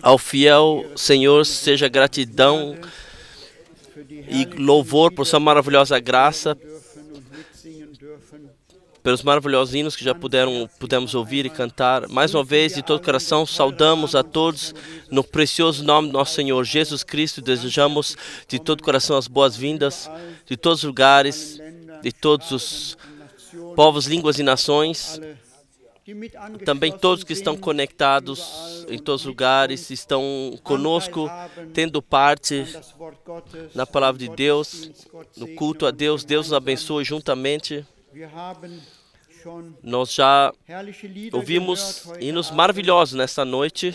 Ao fiel Senhor seja gratidão e louvor por sua maravilhosa graça, pelos maravilhosos hinos que já pudemos ouvir e cantar. Mais uma vez, de todo coração, saudamos a todos no precioso nome do nosso Senhor Jesus Cristo. Desejamos de todo coração as boas-vindas de todos os lugares, de todos os povos, línguas e nações. Também todos que estão conectados em todos os lugares, estão conosco, tendo parte na palavra de Deus, no culto a Deus. Deus nos abençoe juntamente. Nós já ouvimos hinos maravilhosos nesta noite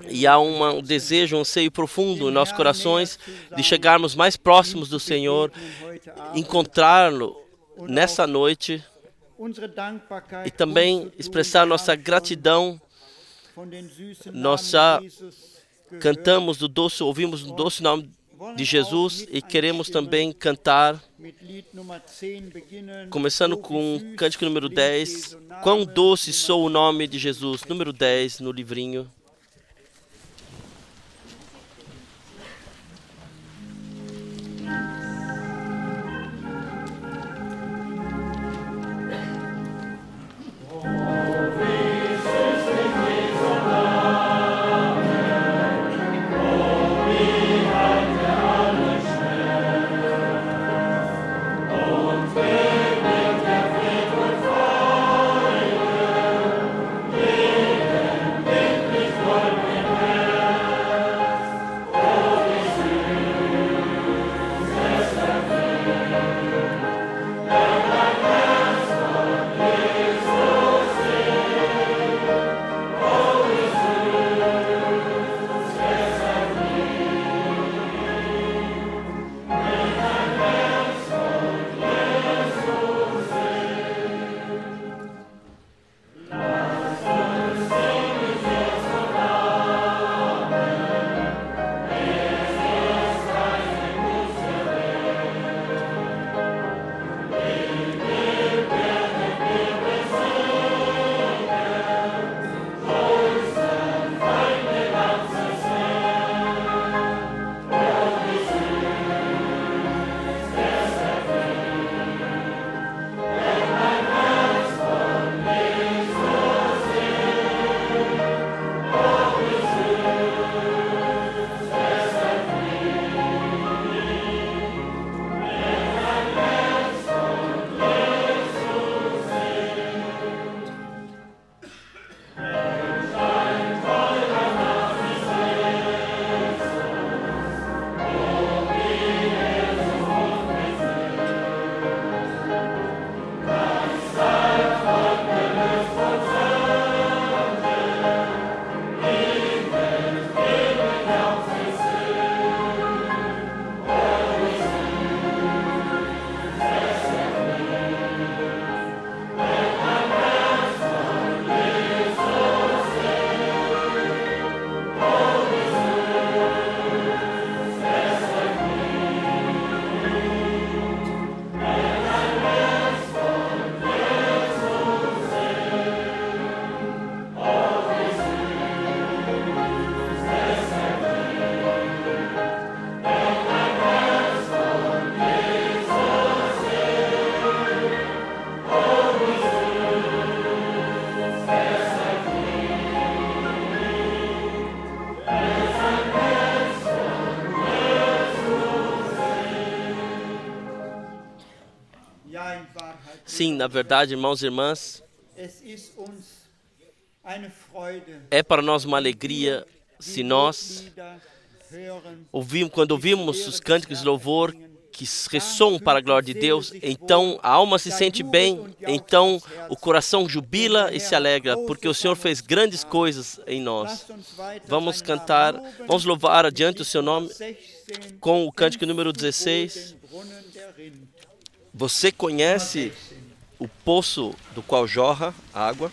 e há um desejo, um anseio profundo em nossos corações de chegarmos mais próximos do Senhor, encontrá-lo nessa noite e também expressar nossa gratidão. Nós já cantamos ouvimos o doce nome de Jesus e queremos também cantar, começando com o cântico número 10, Quão doce sou o nome de Jesus, número 10 no livrinho. Sim, na verdade, irmãos e irmãs, é para nós uma alegria se nós quando ouvimos os cânticos de louvor que ressoam para a glória de Deus, então a alma se sente bem, então o coração jubila e se alegra, porque o Senhor fez grandes coisas em nós. Vamos cantar, vamos louvar adiante o seu nome com o cântico número 16. Você conhece o poço do qual jorra a água?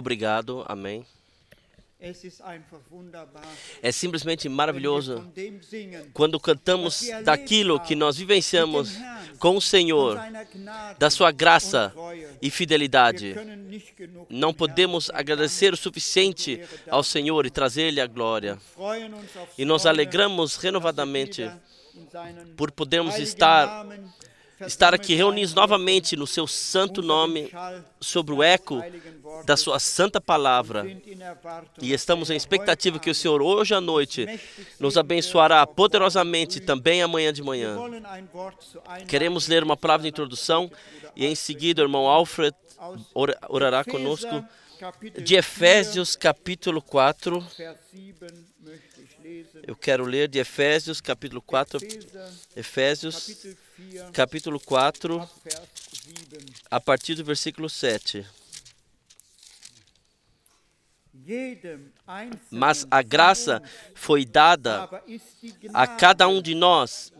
Obrigado. Amém. É simplesmente maravilhoso quando cantamos daquilo que nós vivenciamos com o Senhor, da sua graça e fidelidade. Não podemos agradecer o suficiente ao Senhor e trazer-lhe a glória. E nos alegramos renovadamente por podermos estar aqui reunidos novamente no seu santo nome, sob o eco da sua santa palavra. E estamos em expectativa que o Senhor hoje à noite nos abençoará poderosamente também amanhã de manhã. Queremos ler uma palavra de introdução e em seguida o irmão Alfred orará conosco de Efésios capítulo 4. Eu quero ler de Efésios capítulo 4, Efésios capítulo 4, a partir do versículo 7. Mas a graça foi dada a cada um de nós,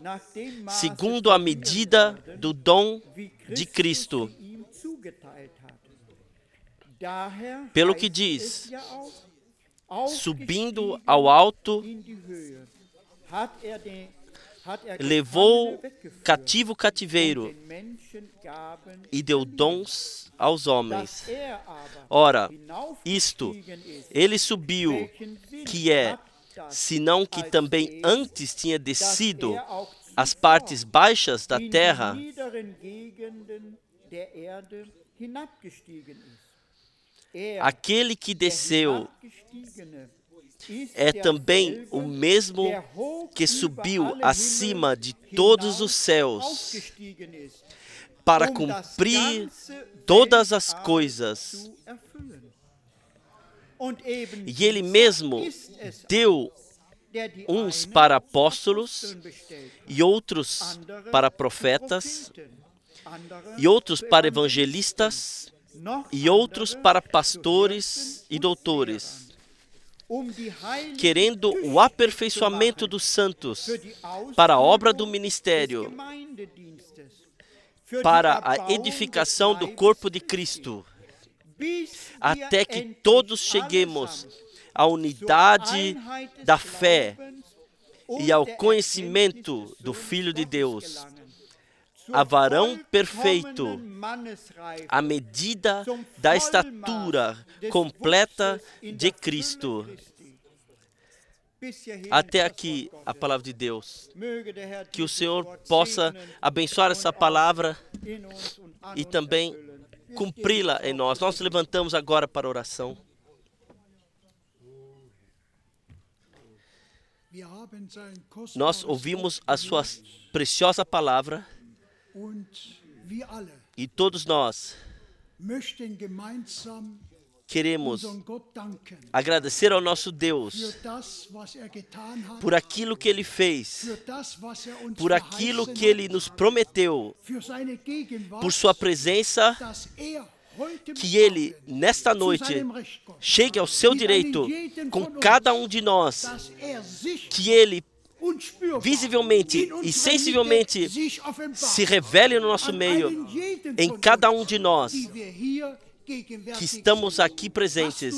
segundo a medida do dom de Cristo. Pelo que diz, subindo ao alto, levou cativo o cativeiro e deu dons aos homens. Ora, isto, ele subiu, que é, senão que também antes tinha descido às partes baixas da terra. Aquele que desceu é também o mesmo que subiu acima de todos os céus para cumprir todas as coisas. E ele mesmo deu uns para apóstolos, e outros para profetas, e outros para evangelistas, e outros para pastores e doutores, querendo o aperfeiçoamento dos santos para a obra do ministério, para a edificação do corpo de Cristo, até que todos cheguemos à unidade da fé e ao conhecimento do Filho de Deus, a varão perfeito, à medida da estatura completa de Cristo. Até aqui a palavra de Deus. Que o Senhor possa abençoar essa palavra e também cumpri-la em nós. Nós nos levantamos agora para a oração. Nós ouvimos a sua preciosa palavra e todos nós queremos agradecer ao nosso Deus por aquilo que Ele fez, por aquilo que Ele nos prometeu, por Sua presença, que Ele, nesta noite, chegue ao seu direito com cada um de nós, que Ele visivelmente e sensivelmente se revele no nosso meio, em cada um de nós que estamos aqui presentes.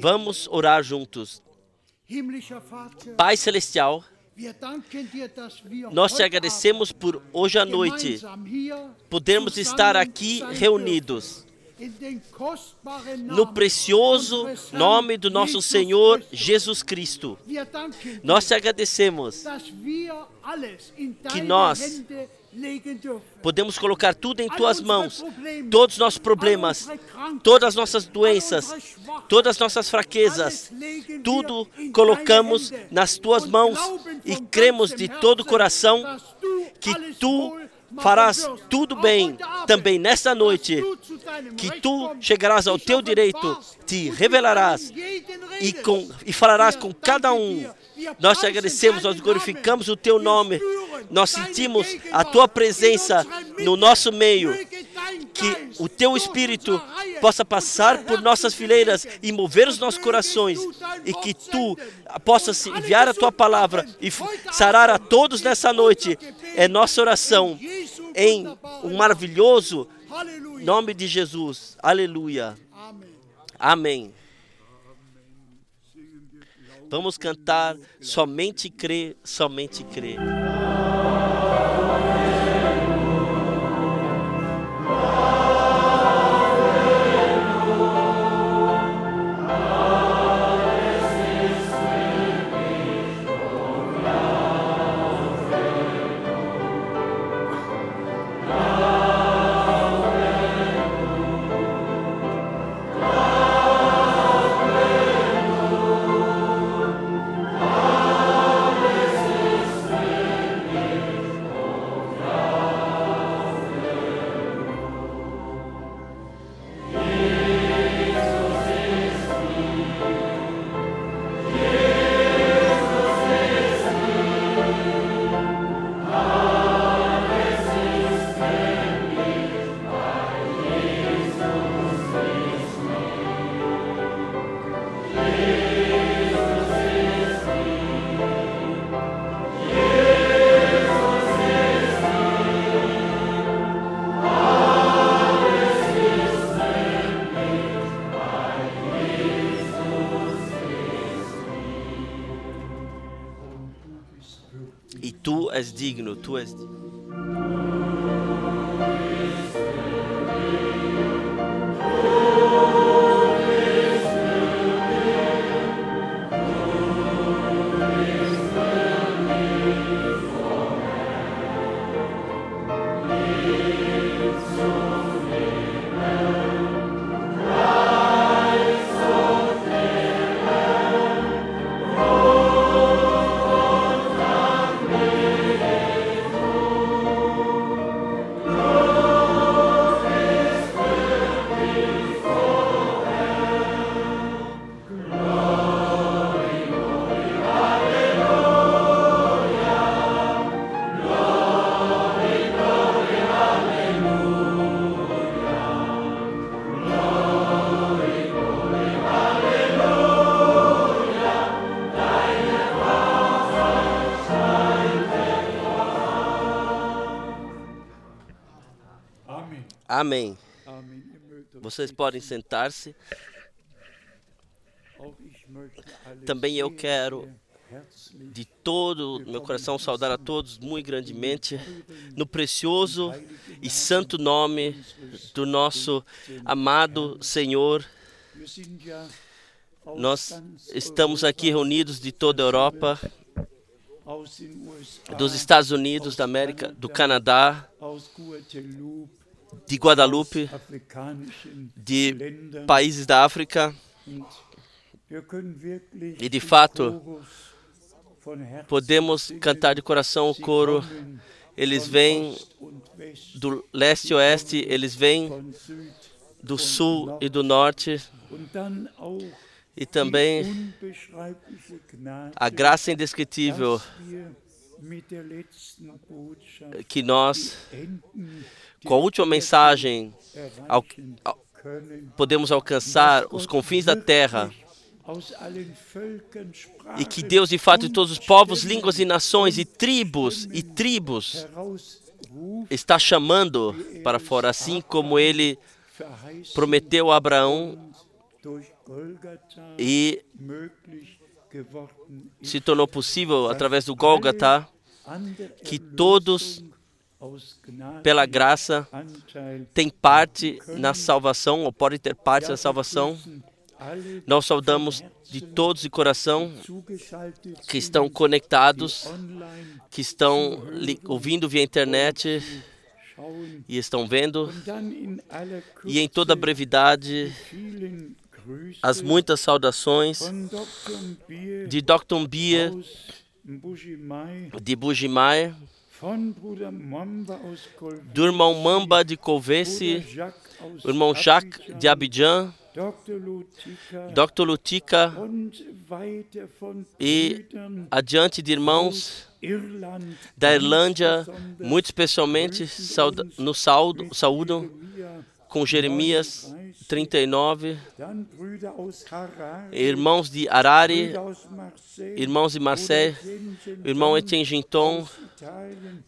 Vamos orar juntos. Pai Celestial, nós te agradecemos por hoje à noite podermos estar aqui reunidos no precioso nome do nosso Senhor Jesus Cristo. Nós te agradecemos que nós podemos colocar tudo em Tuas mãos, todos os nossos problemas, todas as nossas doenças, todas as nossas fraquezas, tudo colocamos nas Tuas mãos e cremos de todo o coração que Tu farás tudo bem também nesta noite, que Tu chegarás ao Teu direito, te revelarás e falarás com cada um. Nós te agradecemos, nós glorificamos o Teu nome, nós sentimos a Tua presença no nosso meio, que o Teu Espírito possa passar por nossas fileiras e mover os nossos corações, e que Tu possas enviar a Tua palavra e sarar a todos nessa noite. É nossa oração, em um maravilhoso nome de Jesus. Aleluia. Amém. Vamos cantar somente crê, somente crê. E tu és digno, tu és digno. Amém. Vocês podem sentar-se. Também eu quero, de todo meu coração, saudar a todos muito grandemente, no precioso e santo nome do nosso amado Senhor. Nós estamos aqui reunidos de toda a Europa, dos Estados Unidos da América, do Canadá, de Guadalupe, de países da África. E de fato, podemos cantar de coração o coro. Eles vêm do leste e oeste, eles vêm do sul e do norte. E também a graça indescritível que nós, com a última mensagem, podemos alcançar os confins da terra. E que Deus, de fato, de todos os povos, línguas e nações e tribos está chamando para fora, assim como Ele prometeu a Abraão e se tornou possível através do Gólgota, que todos, pela graça, têm parte na salvação, ou podem ter parte na salvação. Nós saudamos de todos de coração que estão conectados, que estão ouvindo via internet e estão vendo. E em toda a brevidade, as muitas saudações de Dr. Beer, de Bujimai, do irmão Mamba de Colvesse, o irmão Jacques de Abidjan, Dr. Lutica e adiante de irmãos da Irlândia, muito especialmente saúdo com Jeremias 39, irmãos de Harare, irmãos de Marseille, irmão Etienne Ginton,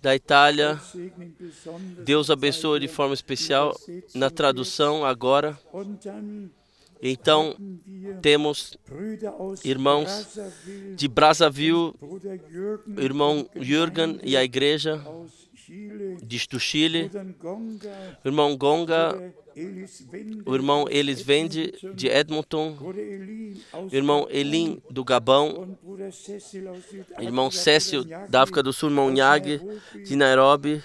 da Itália. Deus abençoe de forma especial na tradução agora. Então, temos irmãos de Brazzaville, o irmão Jürgen e a igreja do Chile, o irmão Gonga, o irmão Elis Vende de Edmonton, o irmão Elim do Gabão, o irmão Cécio da África do Sul, o irmão Nhag de Nairobi,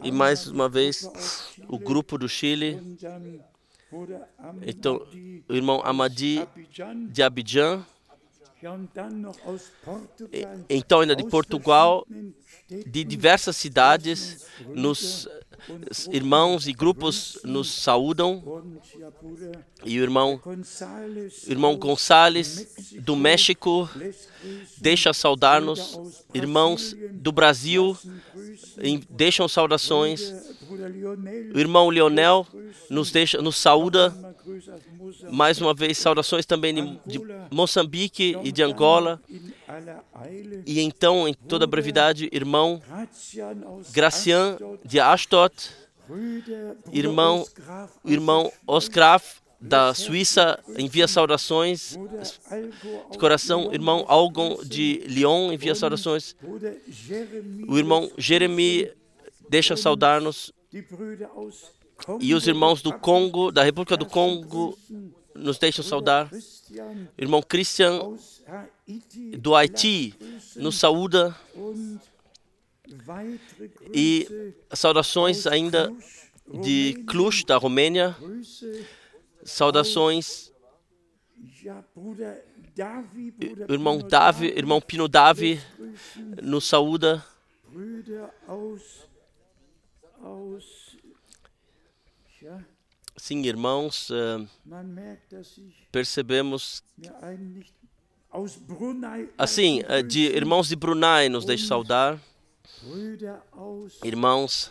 e mais uma vez o grupo do Chile. Então, o irmão Amadi de Abidjan. Então, ainda de Portugal, de diversas cidades, irmãos e grupos nos saúdam. E o irmão Gonçalves, do México, deixa saudar-nos. Irmãos do Brasil, deixam saudações. O irmão Leonel nos saúda. Mais uma vez, saudações também de Moçambique e de Angola. E então, em toda a brevidade, irmão Gracian de Ashdod, irmão Osgraf da Suíça envia saudações de coração. Irmão Algon de Lyon envia saudações. O irmão Jeremy deixa saudar-nos. E os irmãos do Congo, da República do Congo, nos deixam saudar. O irmão Christian do Haiti nos saúda. E saudações ainda de Cluj, da Romênia. Saudações. O irmão Davi, irmão Pino Davi, nos saúda. Sim, irmãos, percebemos. Assim, de irmãos de Brunei nos deixa saudar. Irmãos.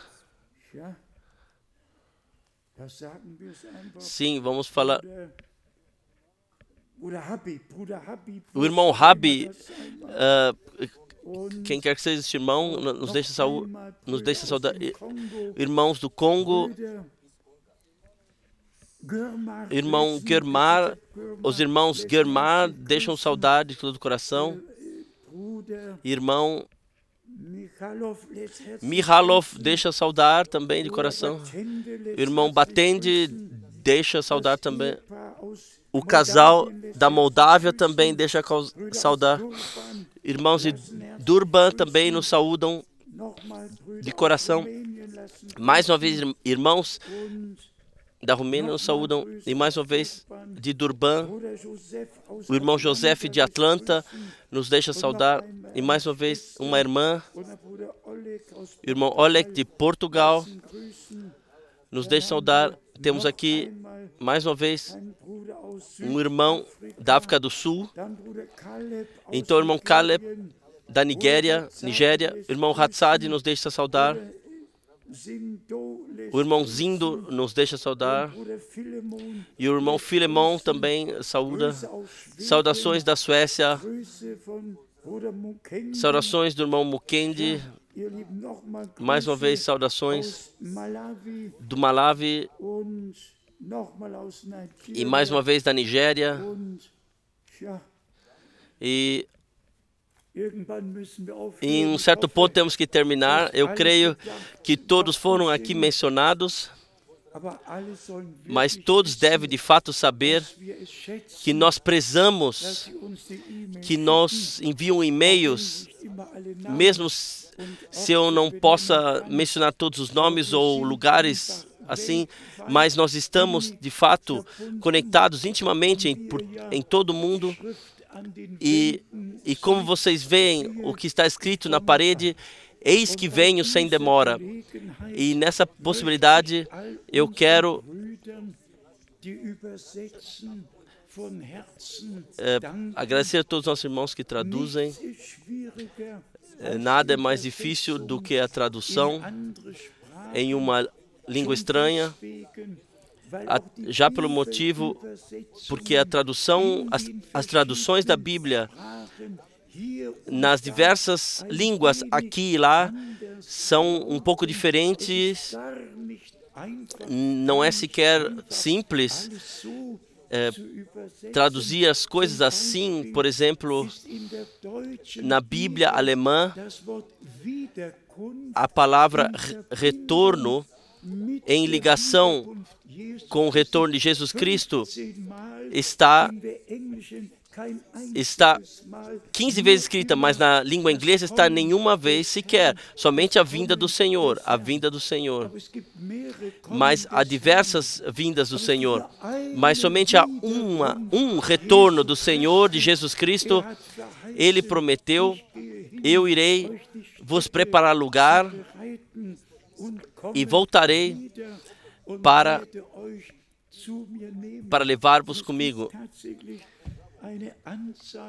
Sim, vamos falar. O irmão Rabi, quem quer que seja este irmão, nos deixa saudar. Irmãos do Congo, irmão Germar, os irmãos Germar deixam saudade de todo o coração. Irmão Mihalov deixa saudar também de coração. Irmão Batende deixa saudar também. O casal da Moldávia também deixa saudar. Irmãos de Durban também nos saúdam de coração. Mais uma vez, irmãos da Romênia nos saúdam. E mais uma vez, de Durban, o irmão José de Atlanta nos deixa saudar. E mais uma vez, uma irmã, o irmão Oleg de Portugal, nos deixa saudar. Temos aqui, mais uma vez, um irmão da África do Sul. Então, o irmão Caleb da Nigéria, o irmão Hatsad nos deixa saudar. O irmão Zindo nos deixa saudar. E o irmão Filemon também saúda. Saudações da Suécia. Saudações do irmão Mukendi. Mais uma vez, saudações do Malawi. E mais uma vez da Nigéria. E em um certo ponto temos que terminar. Eu creio que todos foram aqui mencionados, mas todos devem de fato saber que nós prezamos, que nos enviam e-mails, mesmo se eu não possa mencionar todos os nomes ou lugares assim, mas nós estamos de fato conectados intimamente em todo o mundo. E como vocês veem o que está escrito na parede, eis que venho sem demora. E nessa possibilidade eu quero agradecer a todos os nossos irmãos que traduzem. Nada é mais difícil do que a tradução em uma língua estranha. Já pelo motivo, porque a tradução, as traduções da Bíblia nas diversas línguas aqui e lá são um pouco diferentes. Não é sequer simples traduzir as coisas assim. Por exemplo, na Bíblia alemã, a palavra retorno, em ligação com o retorno de Jesus Cristo, está 15 vezes escrita, mas na língua inglesa está nenhuma vez sequer. Somente a vinda do Senhor, a vinda do Senhor. Mas há diversas vindas do Senhor. Mas somente há um retorno do Senhor, de Jesus Cristo. Ele prometeu: eu irei vos preparar lugar e voltarei para levar-vos comigo.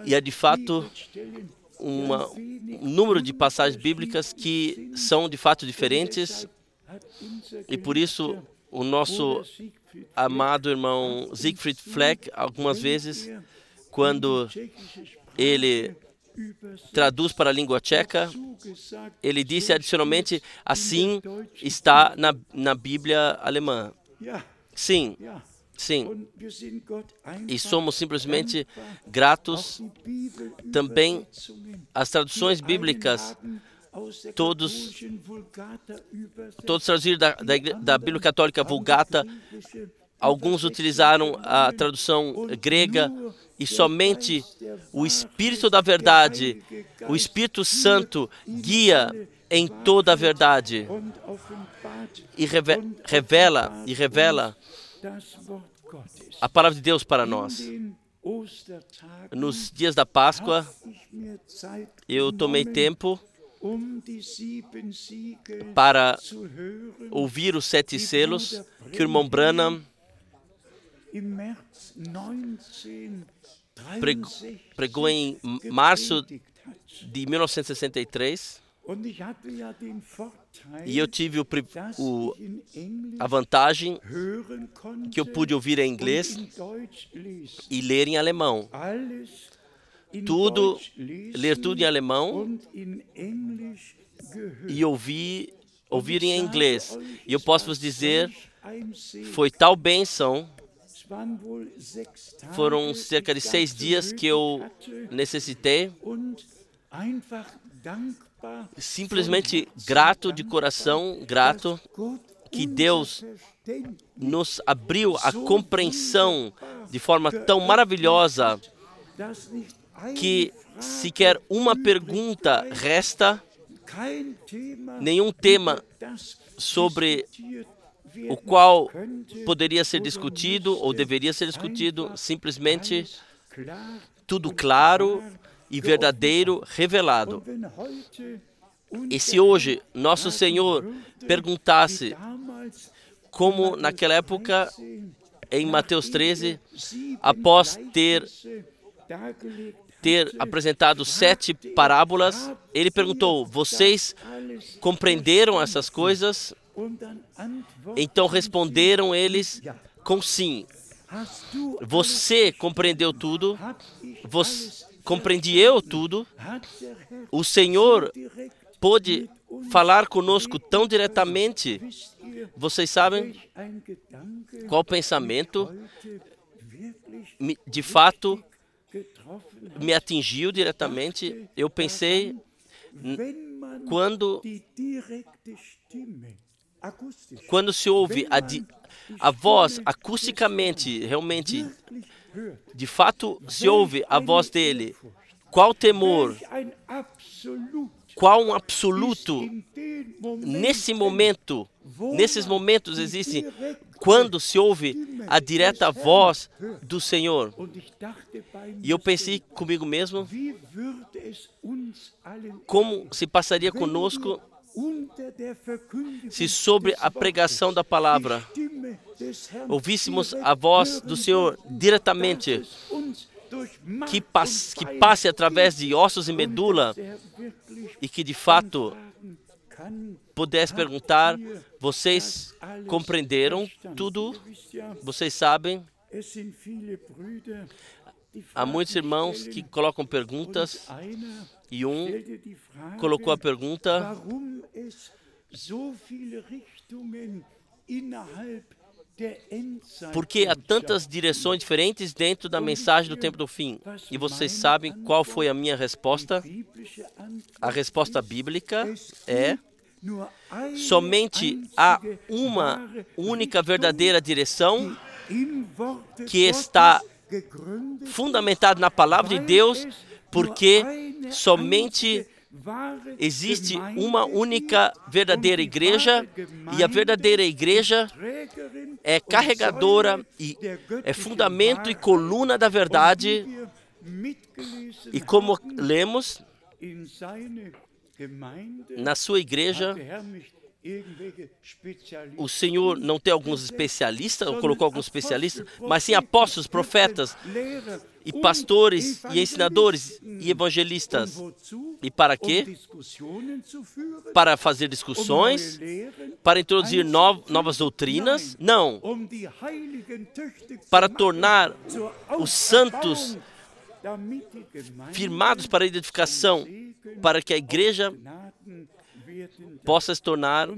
E é de fato um número de passagens bíblicas que são de fato diferentes, e por isso o nosso amado irmão Siegfried Fleck, algumas vezes, quando ele traduz para a língua tcheca, ele disse adicionalmente: assim está na Bíblia alemã. Sim, sim. E somos simplesmente gratos. Também as traduções bíblicas, todos traduzidos da Bíblia Católica Vulgata. Alguns utilizaram a tradução grega, e somente o Espírito da Verdade, o Espírito Santo, guia em toda a verdade e revela a palavra de Deus para nós. Nos dias da Páscoa, eu tomei tempo para ouvir os 7 selos que o irmão Branham pregou em março de 1963, e eu tive a vantagem que eu pude ouvir em inglês e ler em alemão. Ler tudo em alemão e ouvir em inglês. E eu posso vos dizer, foi tal bênção. Foram cerca de 6 dias que eu necessitei, simplesmente grato de coração, grato que Deus nos abriu a compreensão de forma tão maravilhosa que sequer uma pergunta resta, nenhum tema sobre o qual poderia ser discutido ou deveria ser discutido, simplesmente tudo claro e verdadeiro, revelado. E se hoje nosso Senhor perguntasse, como naquela época, em Mateus 13, após ter apresentado 7 parábolas, ele perguntou: vocês compreenderam essas coisas? Então responderam eles com sim. Você compreendeu tudo? Compreendi eu tudo? O Senhor pôde falar conosco tão diretamente. Vocês sabem qual pensamento de fato me atingiu diretamente? Eu pensei quando se ouve a voz acusticamente, realmente, de fato se ouve a voz dele, qual temor, qual um absoluto nesses momentos existe, quando se ouve a direta voz do Senhor. E eu pensei comigo mesmo, como se passaria conosco se sobre a pregação da palavra ouvíssemos a voz do Senhor diretamente, que passe através de ossos e medula, e que de fato pudesse perguntar: vocês compreenderam tudo? Vocês sabem? Há muitos irmãos que colocam perguntas, e um colocou a pergunta: Porque há tantas direções diferentes dentro da mensagem do tempo do fim. E vocês sabem qual foi a minha resposta? A resposta bíblica é: somente há uma única verdadeira direção que está fundamentada na palavra de Deus, porque somente existe uma única verdadeira igreja, e a verdadeira igreja é carregadora e é fundamento e coluna da verdade. E como lemos, na sua igreja, o Senhor não tem alguns especialistas, ou colocou alguns especialistas, mas sim apóstolos, profetas, e pastores, e ensinadores, e evangelistas. E para quê? Para fazer discussões? Para introduzir novas doutrinas? Não. Para tornar os santos firmados para a edificação, para que a igreja possa se tornar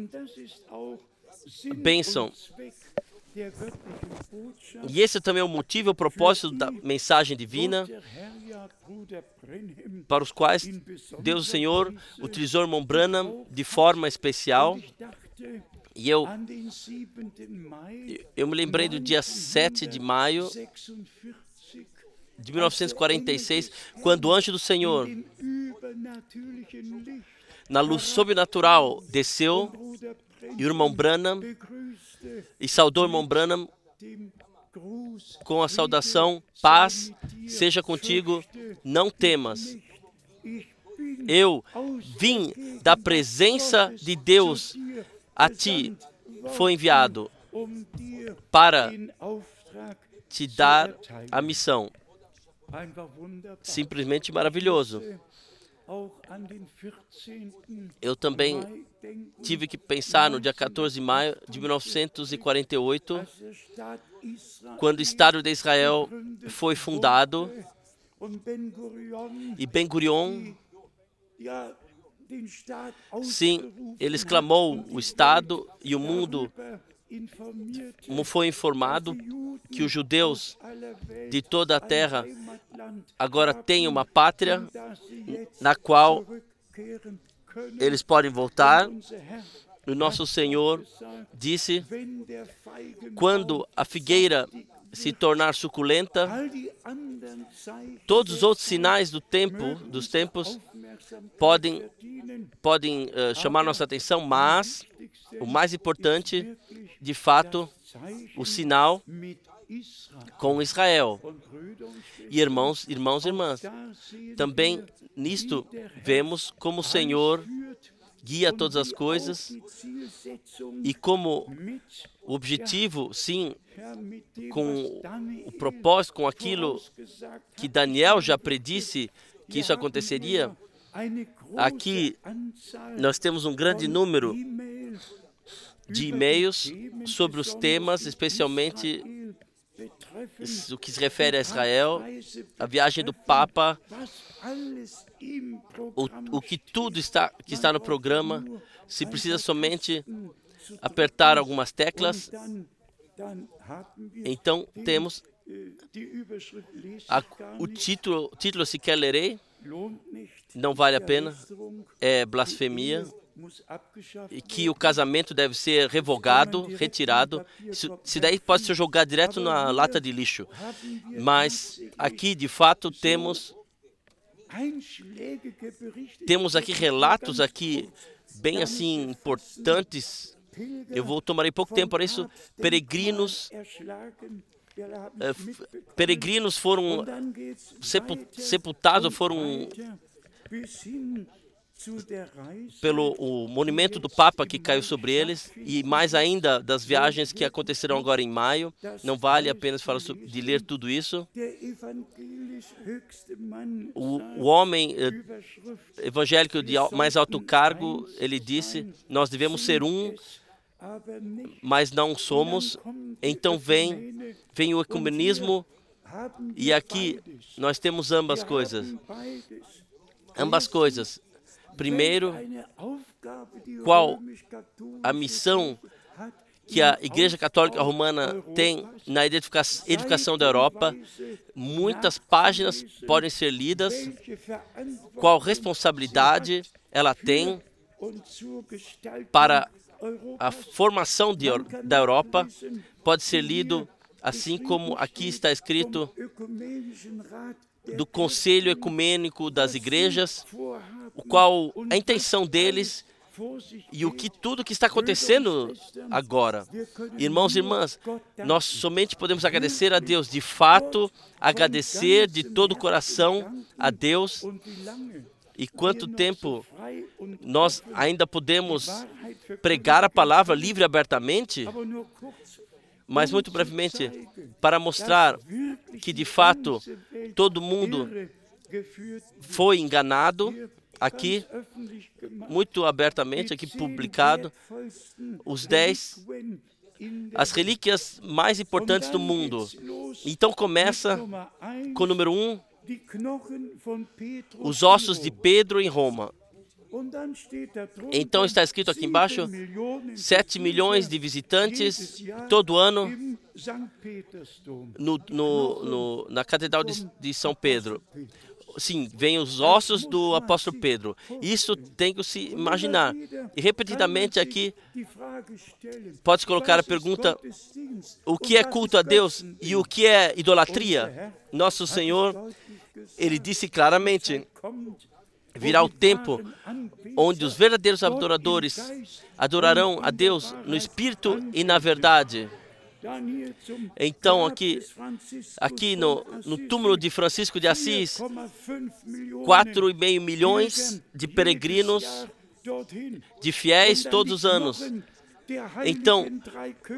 bênção. E esse também é o motivo, o propósito da mensagem divina, para os quais Deus, o Senhor, utilizou o irmão Branham de forma especial. E eu me lembrei do dia 7 de maio de 1946, quando o anjo do Senhor, na luz sobrenatural, desceu, e o irmão Branham, e saudou o irmão Branham com a saudação: paz seja contigo, não temas. Eu vim da presença de Deus a ti, foi enviado para te dar a missão. Simplesmente maravilhoso. Eu também tive que pensar no dia 14 de maio de 1948, quando o Estado de Israel foi fundado, e Ben-Gurion, sim, ele exclamou: o Estado e o mundo foi informado que os judeus de toda a terra agora têm uma pátria na qual eles podem voltar. O nosso Senhor disse: quando a figueira se tornar suculenta, todos os outros sinais dos tempos podem chamar nossa atenção, mas o mais importante, de fato, o sinal com Israel. E irmãos, irmãs, também nisto vemos como o Senhor guia todas as coisas, e como o objetivo, sim, com o propósito, com aquilo que Daniel já predisse que isso aconteceria. Aqui nós temos um grande número de e-mails sobre os temas, especialmente o que se refere a Israel, a viagem do Papa, o que tudo que está no programa. Se precisa somente apertar algumas teclas, então temos o título sequer lerei, não vale a pena, é blasfemia, e que o casamento deve ser revogado, retirado. Se daí pode ser jogado direto na lata de lixo. Mas aqui, de fato, temos aqui relatos aqui bem assim importantes. Eu tomarei pouco tempo para isso. Peregrinos foram sepultados, foram pelo o monumento do Papa que caiu sobre eles, e mais ainda das viagens que acontecerão agora em maio. Não vale a pena falar de ler tudo isso. O homem evangélico de mais alto cargo, ele disse: nós devemos ser um, mas não somos. Então vem o ecumenismo, e aqui nós temos ambas coisas. Primeiro, qual a missão que a Igreja Católica Romana tem na edificação da Europa. Muitas páginas podem ser lidas. Qual responsabilidade ela tem para a formação da Europa? Pode ser lido assim como aqui está escrito do Conselho Ecumênico das Igrejas, o qual a intenção deles e tudo que está acontecendo agora. Irmãos e irmãs, nós somente podemos agradecer a Deus, de fato, agradecer de todo o coração a Deus. E quanto tempo nós ainda podemos pregar a palavra livre e abertamente? Mas muito brevemente, para mostrar que de fato todo mundo foi enganado, aqui, muito abertamente, aqui publicado, as relíquias mais importantes do mundo. Então começa com o número 1, os ossos de Pedro em Roma. Então está escrito aqui embaixo, 7 milhões de visitantes todo ano na Catedral de São Pedro. Sim, vem os ossos do apóstolo Pedro. Isso tem que se imaginar. E repetidamente aqui, pode colocar a pergunta, o que é culto a Deus e o que é idolatria? Nosso Senhor, Ele disse claramente, virá o tempo onde os verdadeiros adoradores adorarão a Deus no Espírito e na verdade. Então, aqui no túmulo de Francisco de Assis, 4,5 milhões de peregrinos, de fiéis todos os anos. Então,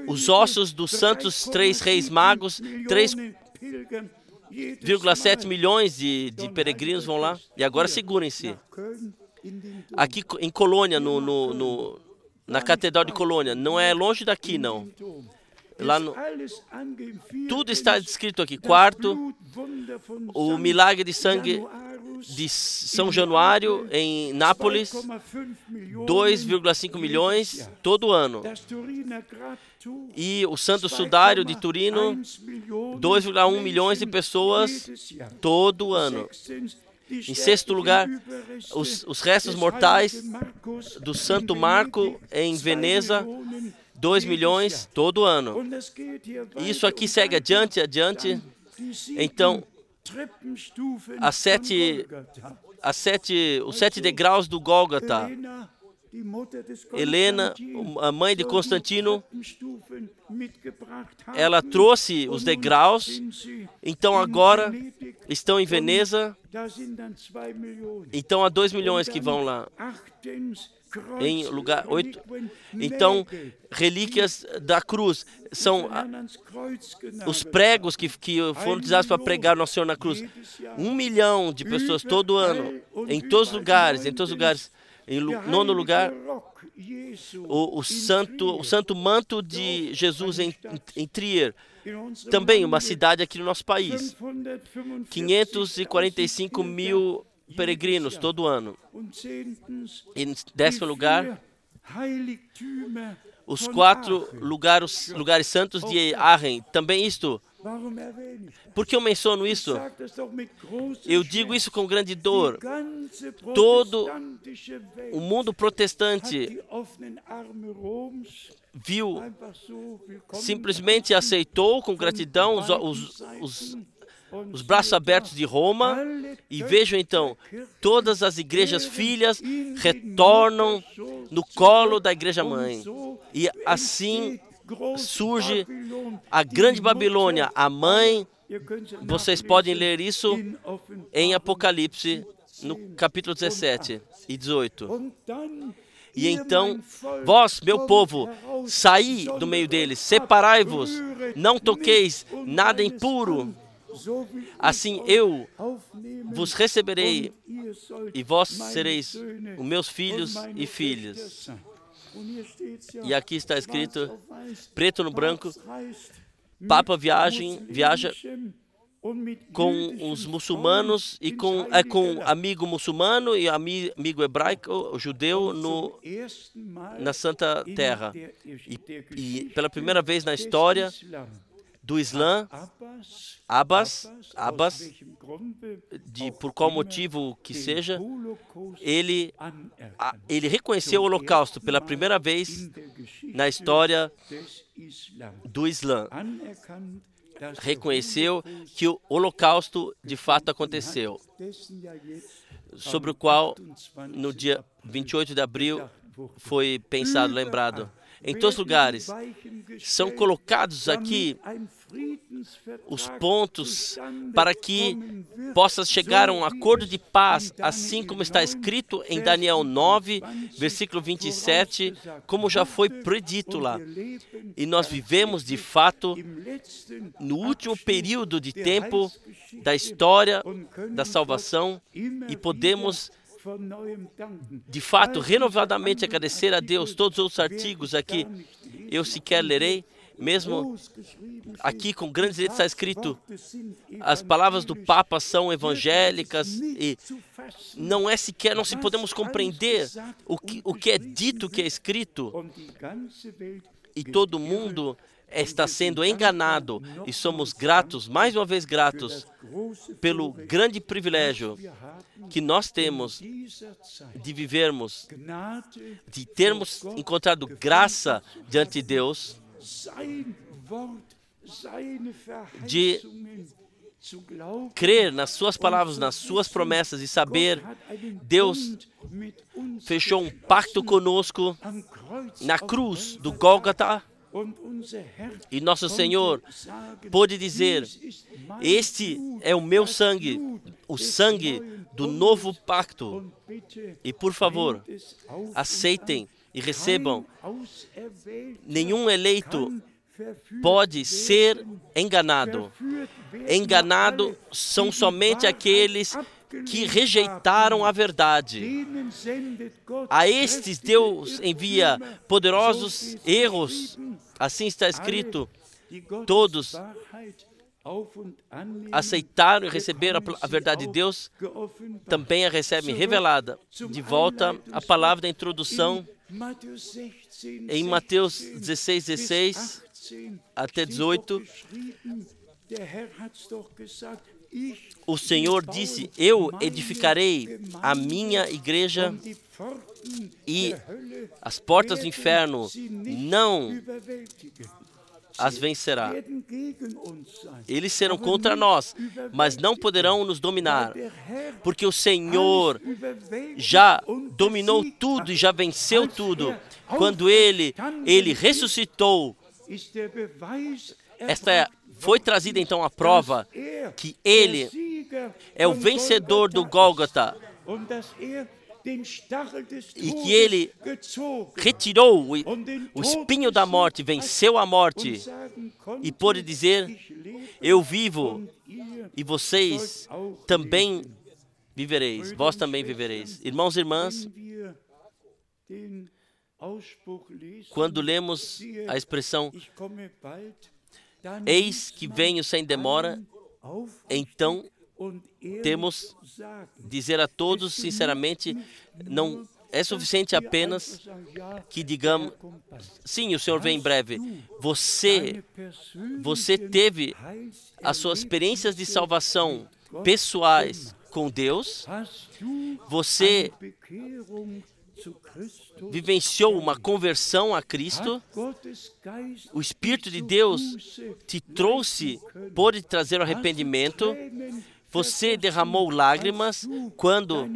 os ossos dos santos 3 reis magos, 3,7 milhões de peregrinos vão lá. E agora segurem-se. Aqui em Colônia, na Catedral de Colônia, não é longe daqui, não. Tudo está descrito aqui. Quarto, o milagre de sangue de São Januário em Nápoles, 2,5 milhões todo ano. E o Santo Sudário de Turino, 2,1 milhões de pessoas todo ano. Em sexto lugar, os restos mortais do Santo Marco em Veneza, 2 milhões todo ano. Isso aqui segue adiante. Então, os 7 degraus do Gólgota. Helena, a mãe de Constantino, ela trouxe os degraus. Então agora estão em Veneza. Então há 2 milhões que vão lá. Em lugar 8. Então, relíquias da cruz são os pregos que foram utilizados para pregar Nosso Senhor na cruz. 1 milhão de pessoas todo ano, em todos os lugares. Em nono lugar, o santo manto de Jesus em Trier. Também uma cidade aqui no nosso país. 545 mil peregrinos todo ano. Em décimo lugar, os 4 lugares santos de Aachen. Também isto. Por que eu menciono isso? Eu digo isso com grande dor. Todo o mundo protestante viu, simplesmente aceitou com gratidão os braços abertos de Roma, e vejam então, todas as igrejas filhas retornam no colo da igreja mãe. E assim surge a grande Babilônia, a mãe. Vocês podem ler isso em Apocalipse, no capítulo 17 e 18. E então, vós, meu povo, saí do meio deles, separai-vos, não toqueis nada impuro. Assim eu vos receberei, e vós sereis os meus filhos e filhas. E aqui está escrito, preto no branco, Papa viaja com os muçulmanos e com amigo muçulmano e amigo hebraico, judeu na Santa Terra. E pela primeira vez na história do Islã, Abbas, por qual motivo que seja, ele reconheceu o Holocausto pela primeira vez na história do Islã. Reconheceu que o Holocausto de fato aconteceu, sobre o qual no dia 28 de abril foi pensado, lembrado. Em todos os lugares são colocados aqui os pontos para que possa chegar a um acordo de paz, assim como está escrito em Daniel 9, versículo 27, como já foi predito lá. E nós vivemos, de fato, no último período de tempo da história da salvação e podemos, de fato, renovadamente agradecer a Deus. Todos os outros artigos aqui, eu sequer lerei, mesmo aqui com grandes letras está escrito, as palavras do Papa são evangélicas e não se podemos compreender o que é dito, o que é escrito, e todo mundo está sendo enganado, e somos gratos, mais uma vez gratos, pelo grande privilégio que nós temos de vivermos, de termos encontrado graça diante de Deus, de crer nas suas palavras, nas suas promessas e saber, Deus fechou um pacto conosco na cruz do Gólgota. E nosso Senhor pôde dizer, este é o meu sangue, o sangue do novo pacto. E por favor, aceitem e recebam. Nenhum eleito pode ser enganado. Enganado são somente aqueles que rejeitaram a verdade. A estes Deus envia poderosos erros. Assim está escrito, todos aceitaram e receberam a verdade de Deus, também a recebem revelada. De volta, a palavra da introdução, em Mateus 16 até 18, o Senhor disse, eu edificarei a minha igreja e as portas do inferno não as vencerá. Eles serão contra nós, mas não poderão nos dominar, porque o Senhor já dominou tudo e já venceu tudo. Quando Ele ressuscitou, foi trazida então a prova que Ele é o vencedor do Gólgota e que Ele retirou o espinho da morte, venceu a morte e pôde dizer, eu vivo e vocês também vivereis, vós também vivereis. Irmãos e irmãs, quando lemos a expressão, eis que venho sem demora, então temos dizer a todos sinceramente, não é suficiente apenas que digamos, sim, o Senhor vem em breve. Você teve as suas experiências de salvação pessoais com Deus, você vivenciou uma conversão a Cristo, o Espírito de Deus te trouxe, pôde trazer o arrependimento, você derramou lágrimas quando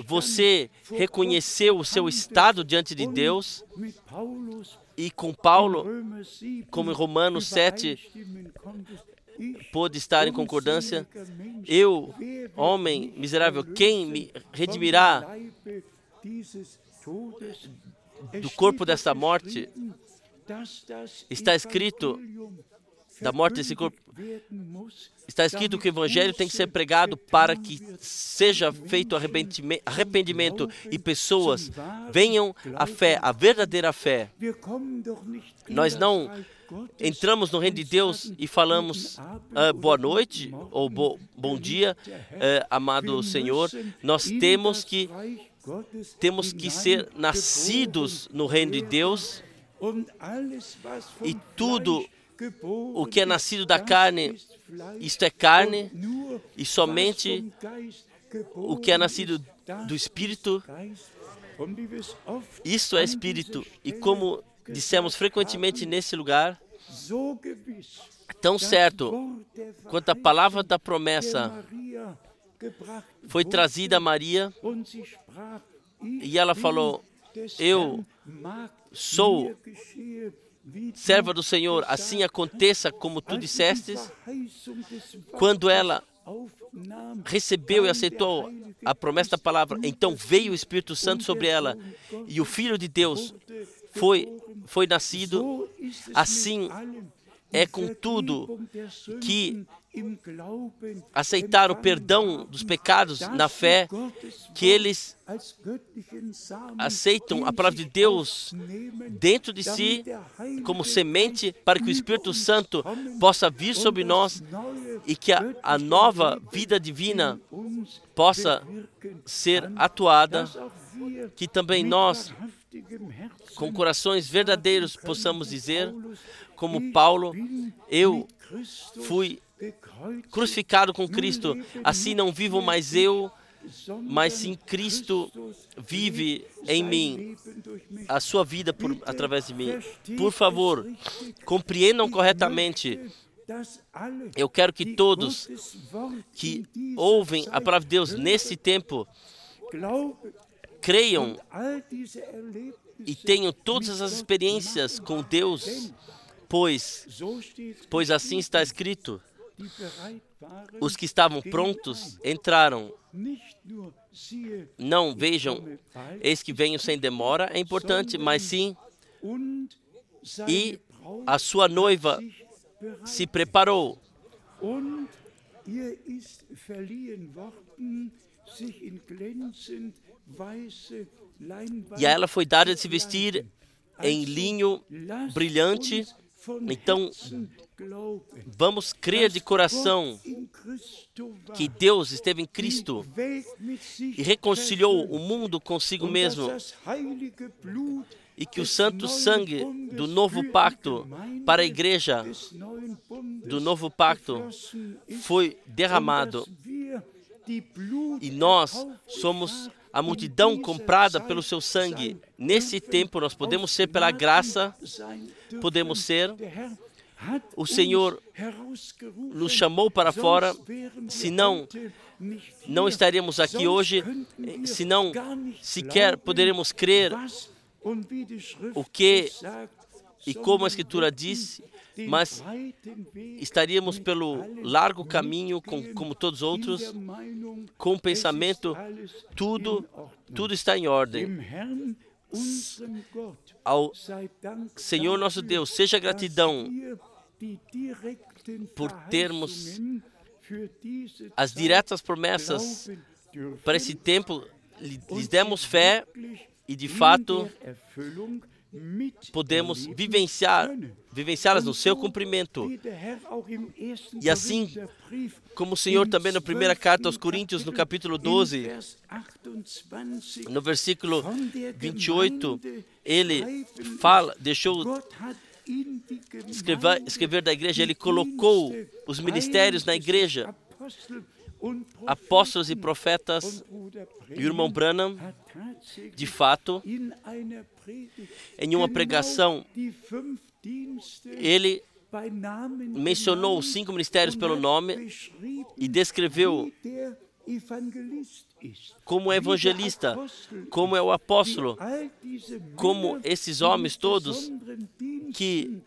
você reconheceu o seu estado diante de Deus, e com Paulo, como em Romanos 7, pôde estar em concordância, eu, homem miserável, quem me redimirá do corpo desta morte? Está escrito da morte desse corpo. Está escrito que o Evangelho tem que ser pregado para que seja feito arrependimento e pessoas venham à fé, à verdadeira fé. Nós não entramos no reino de Deus e falamos boa noite ou bom dia, amado Senhor. Nós temos que ser nascidos no reino de Deus, e tudo o que é nascido da carne, isto é carne, e somente o que é nascido do Espírito, isto é Espírito. E como dissemos frequentemente nesse lugar, tão certo quanto a palavra da promessa foi trazida a Maria, e ela falou: eu sou serva do Senhor, assim aconteça como tu dissestes. Quando ela recebeu e aceitou a promessa da palavra, então veio o Espírito Santo sobre ela, e o Filho de Deus foi nascido. Assim é com tudo que aceitaram o perdão dos pecados na fé, que eles aceitam a palavra de Deus dentro de si como semente, para que o Espírito Santo possa vir sobre nós e que a nova vida divina possa ser atuada, que também nós, com corações verdadeiros, possamos dizer, como Paulo: eu fui crucificado com Cristo, assim não vivo mais eu, mas sim Cristo vive em mim, a sua vida através de mim. Por favor, compreendam corretamente. Eu quero que todos que ouvem a palavra de Deus nesse tempo creiam e tenham todas as experiências com Deus, pois assim está escrito: os que estavam prontos entraram. Não vejam, eis que venho sem demora, é importante, mas sim, e a sua noiva se preparou. E a ela foi dada de se vestir em linho brilhante. Então, vamos crer de coração que Deus esteve em Cristo e reconciliou o mundo consigo mesmo, e que o santo sangue do novo pacto para a igreja do novo pacto foi derramado, e nós somos a multidão comprada pelo seu sangue. Nesse tempo nós podemos ser pela graça, podemos ser. O Senhor nos chamou para fora, senão não estaríamos aqui hoje, senão sequer poderemos crer o que e como a Escritura diz, mas estaríamos pelo largo caminho, como todos os outros, com o pensamento, tudo está em ordem. Ao Senhor nosso Deus, seja gratidão por termos as diretas promessas para esse tempo, lhes demos fé e de fato podemos vivenciá-las no seu cumprimento. E assim como o Senhor também na primeira carta aos Coríntios, no capítulo 12, no versículo 28, ele deixou escrever da igreja, ele colocou os ministérios na igreja, apóstolos e profetas. E o irmão Branham, de fato, em uma pregação, ele mencionou os 5 ministérios pelo nome e descreveu como é evangelista, como é o apóstolo, como esses homens todos que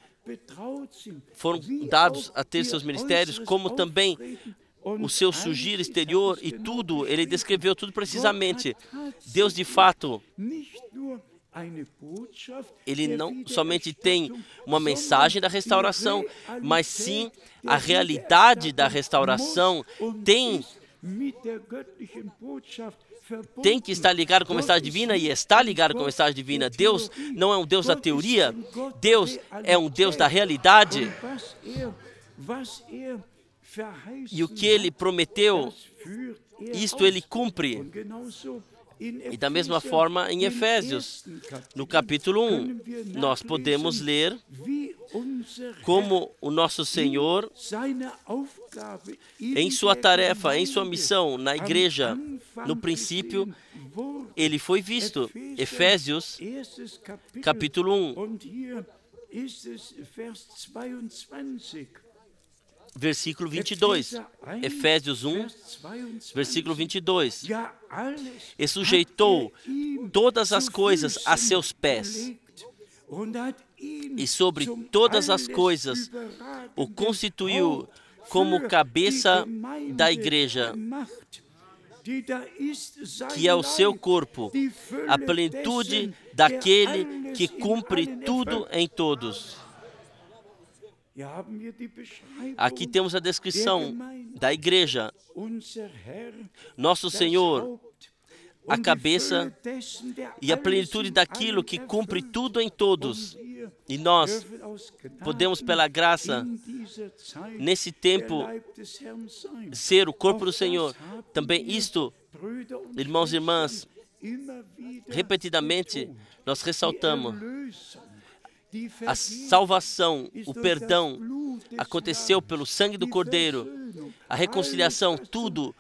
foram dados a ter seus ministérios, como também o seu surgir exterior e tudo, ele descreveu tudo precisamente. Deus, de fato, Ele não somente tem uma mensagem da restauração, mas sim a realidade da restauração tem que estar ligado com a mensagem divina e está ligado com a mensagem divina. Deus não é um Deus da teoria, Deus é um Deus da realidade. E o que Ele prometeu, isto Ele cumpre. E da mesma forma, em Efésios, no capítulo 1, nós podemos ler como o nosso Senhor, em sua tarefa, em sua missão na igreja, no princípio, Ele foi visto. Efésios, capítulo 1. Versículo 22, Efésios 1, versículo 22. E sujeitou todas as coisas a seus pés, e sobre todas as coisas o constituiu como cabeça da igreja, que é o seu corpo, a plenitude daquele que cumpre tudo em todos. Aqui temos a descrição da igreja. Nosso Senhor, a cabeça e a plenitude daquilo que cumpre tudo em todos. E nós podemos, pela graça, nesse tempo, ser o corpo do Senhor. Também isto, irmãos e irmãs, repetidamente nós ressaltamos. A salvação, o perdão aconteceu pelo sangue do Cordeiro, a reconciliação, tudo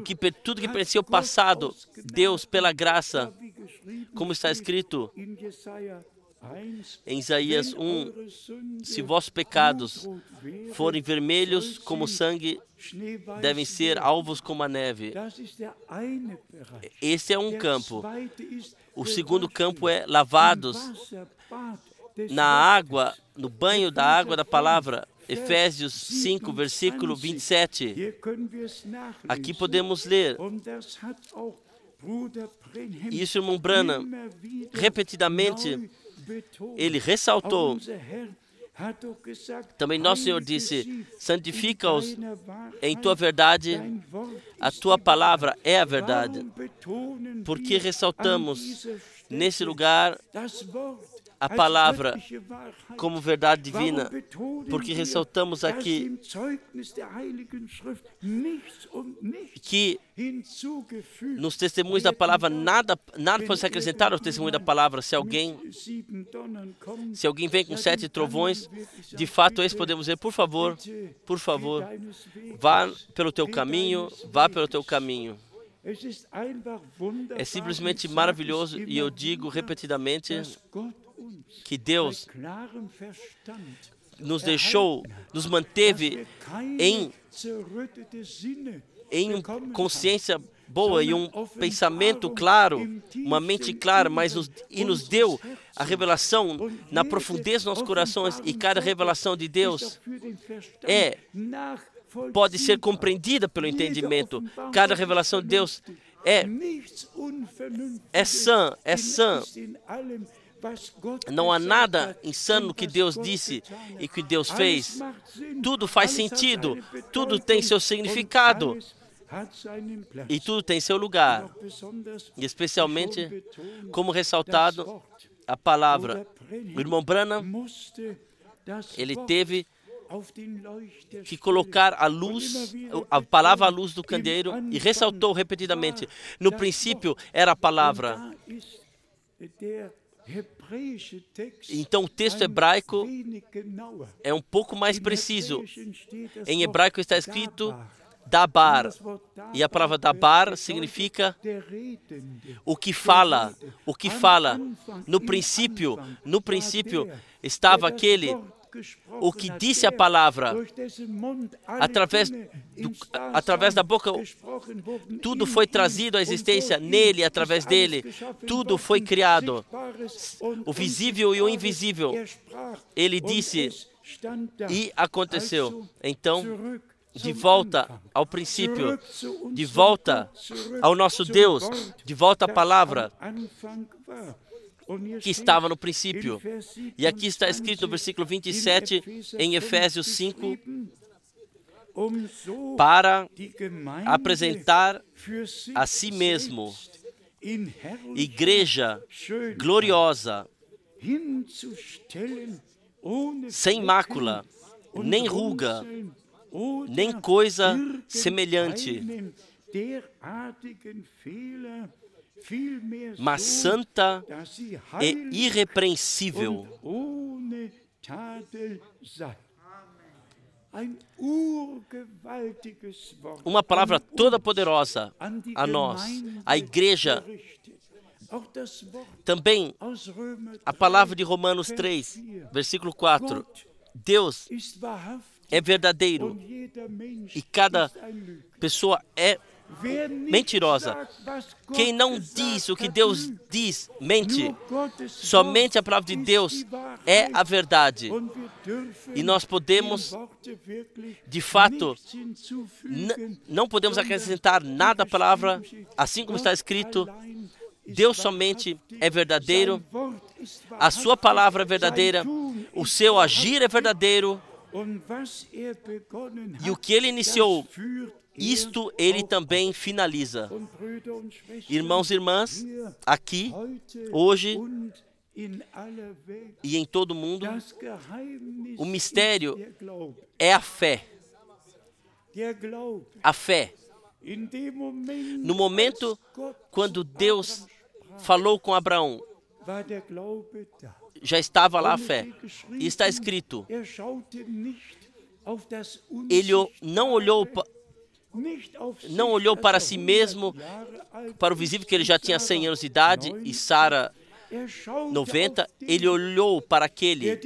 que pertencia ao passado, Deus, pela graça, como está escrito em Isaías 1, se vossos pecados forem vermelhos como sangue, devem ser alvos como a neve. Esse é um campo. O segundo campo é lavados na água, no banho da água da palavra. Efésios 5, versículo 27. Aqui podemos ler. Isso, irmão Branham, repetidamente, ele ressaltou. Também nosso Senhor disse, santifica-os em tua verdade, a tua palavra é a verdade. Porque ressaltamos nesse lugar a palavra como verdade divina, porque ressaltamos aqui que nos testemunhos da palavra nada pode ser acrescentado ao testemunho da palavra. Se alguém vem com 7 trovões, de fato esse podemos dizer, por favor, vá pelo teu caminho, vá pelo teu caminho. É simplesmente maravilhoso, e eu digo repetidamente que Deus nos deixou, nos manteve em consciência boa e um pensamento claro, uma mente clara, e nos deu a revelação na profundeza dos nossos corações, e cada revelação de Deus pode ser compreendida pelo entendimento. Cada revelação de Deus é sã. Não há nada insano no que Deus disse e que Deus fez. Tudo faz sentido, tudo tem seu significado e tudo tem seu lugar. E especialmente, como ressaltado, a palavra. O irmão Branham, ele teve que colocar a palavra à luz do candeeiro, e ressaltou repetidamente, no princípio era a palavra. Então o texto hebraico é um pouco mais preciso. Em hebraico está escrito dabar, e a palavra dabar significa o que fala. No princípio estava aquele o que disse a palavra, através da boca, tudo foi trazido à existência, nele, através dele, tudo foi criado, o visível e o invisível. Ele disse, e aconteceu. Então, de volta ao princípio, de volta ao nosso Deus, de volta à palavra que estava no princípio. E aqui está escrito no versículo 27 em Efésios 5, para apresentar a si mesmo igreja gloriosa, sem mácula, nem ruga, nem coisa semelhante, mas santa e irrepreensível. Uma palavra toda poderosa a nós, a igreja. Também a palavra de Romanos 3, versículo 4. Deus é verdadeiro e cada pessoa é mentirosa. Quem não diz o que Deus diz, mente. Somente a palavra de Deus é a verdade. E nós podemos, de fato, não podemos acrescentar nada à palavra, assim como está escrito. Deus somente é verdadeiro, a sua palavra é verdadeira, o seu agir é verdadeiro, e o que ele iniciou, isto ele também finaliza. Irmãos e irmãs, aqui, hoje e em todo o mundo, o mistério é a fé. A fé. No momento quando Deus falou com Abraão, já estava lá a fé. E está escrito, ele não olhou para si mesmo, para o visível, que ele já tinha 100 anos de idade e Sara 90. Ele olhou para aquele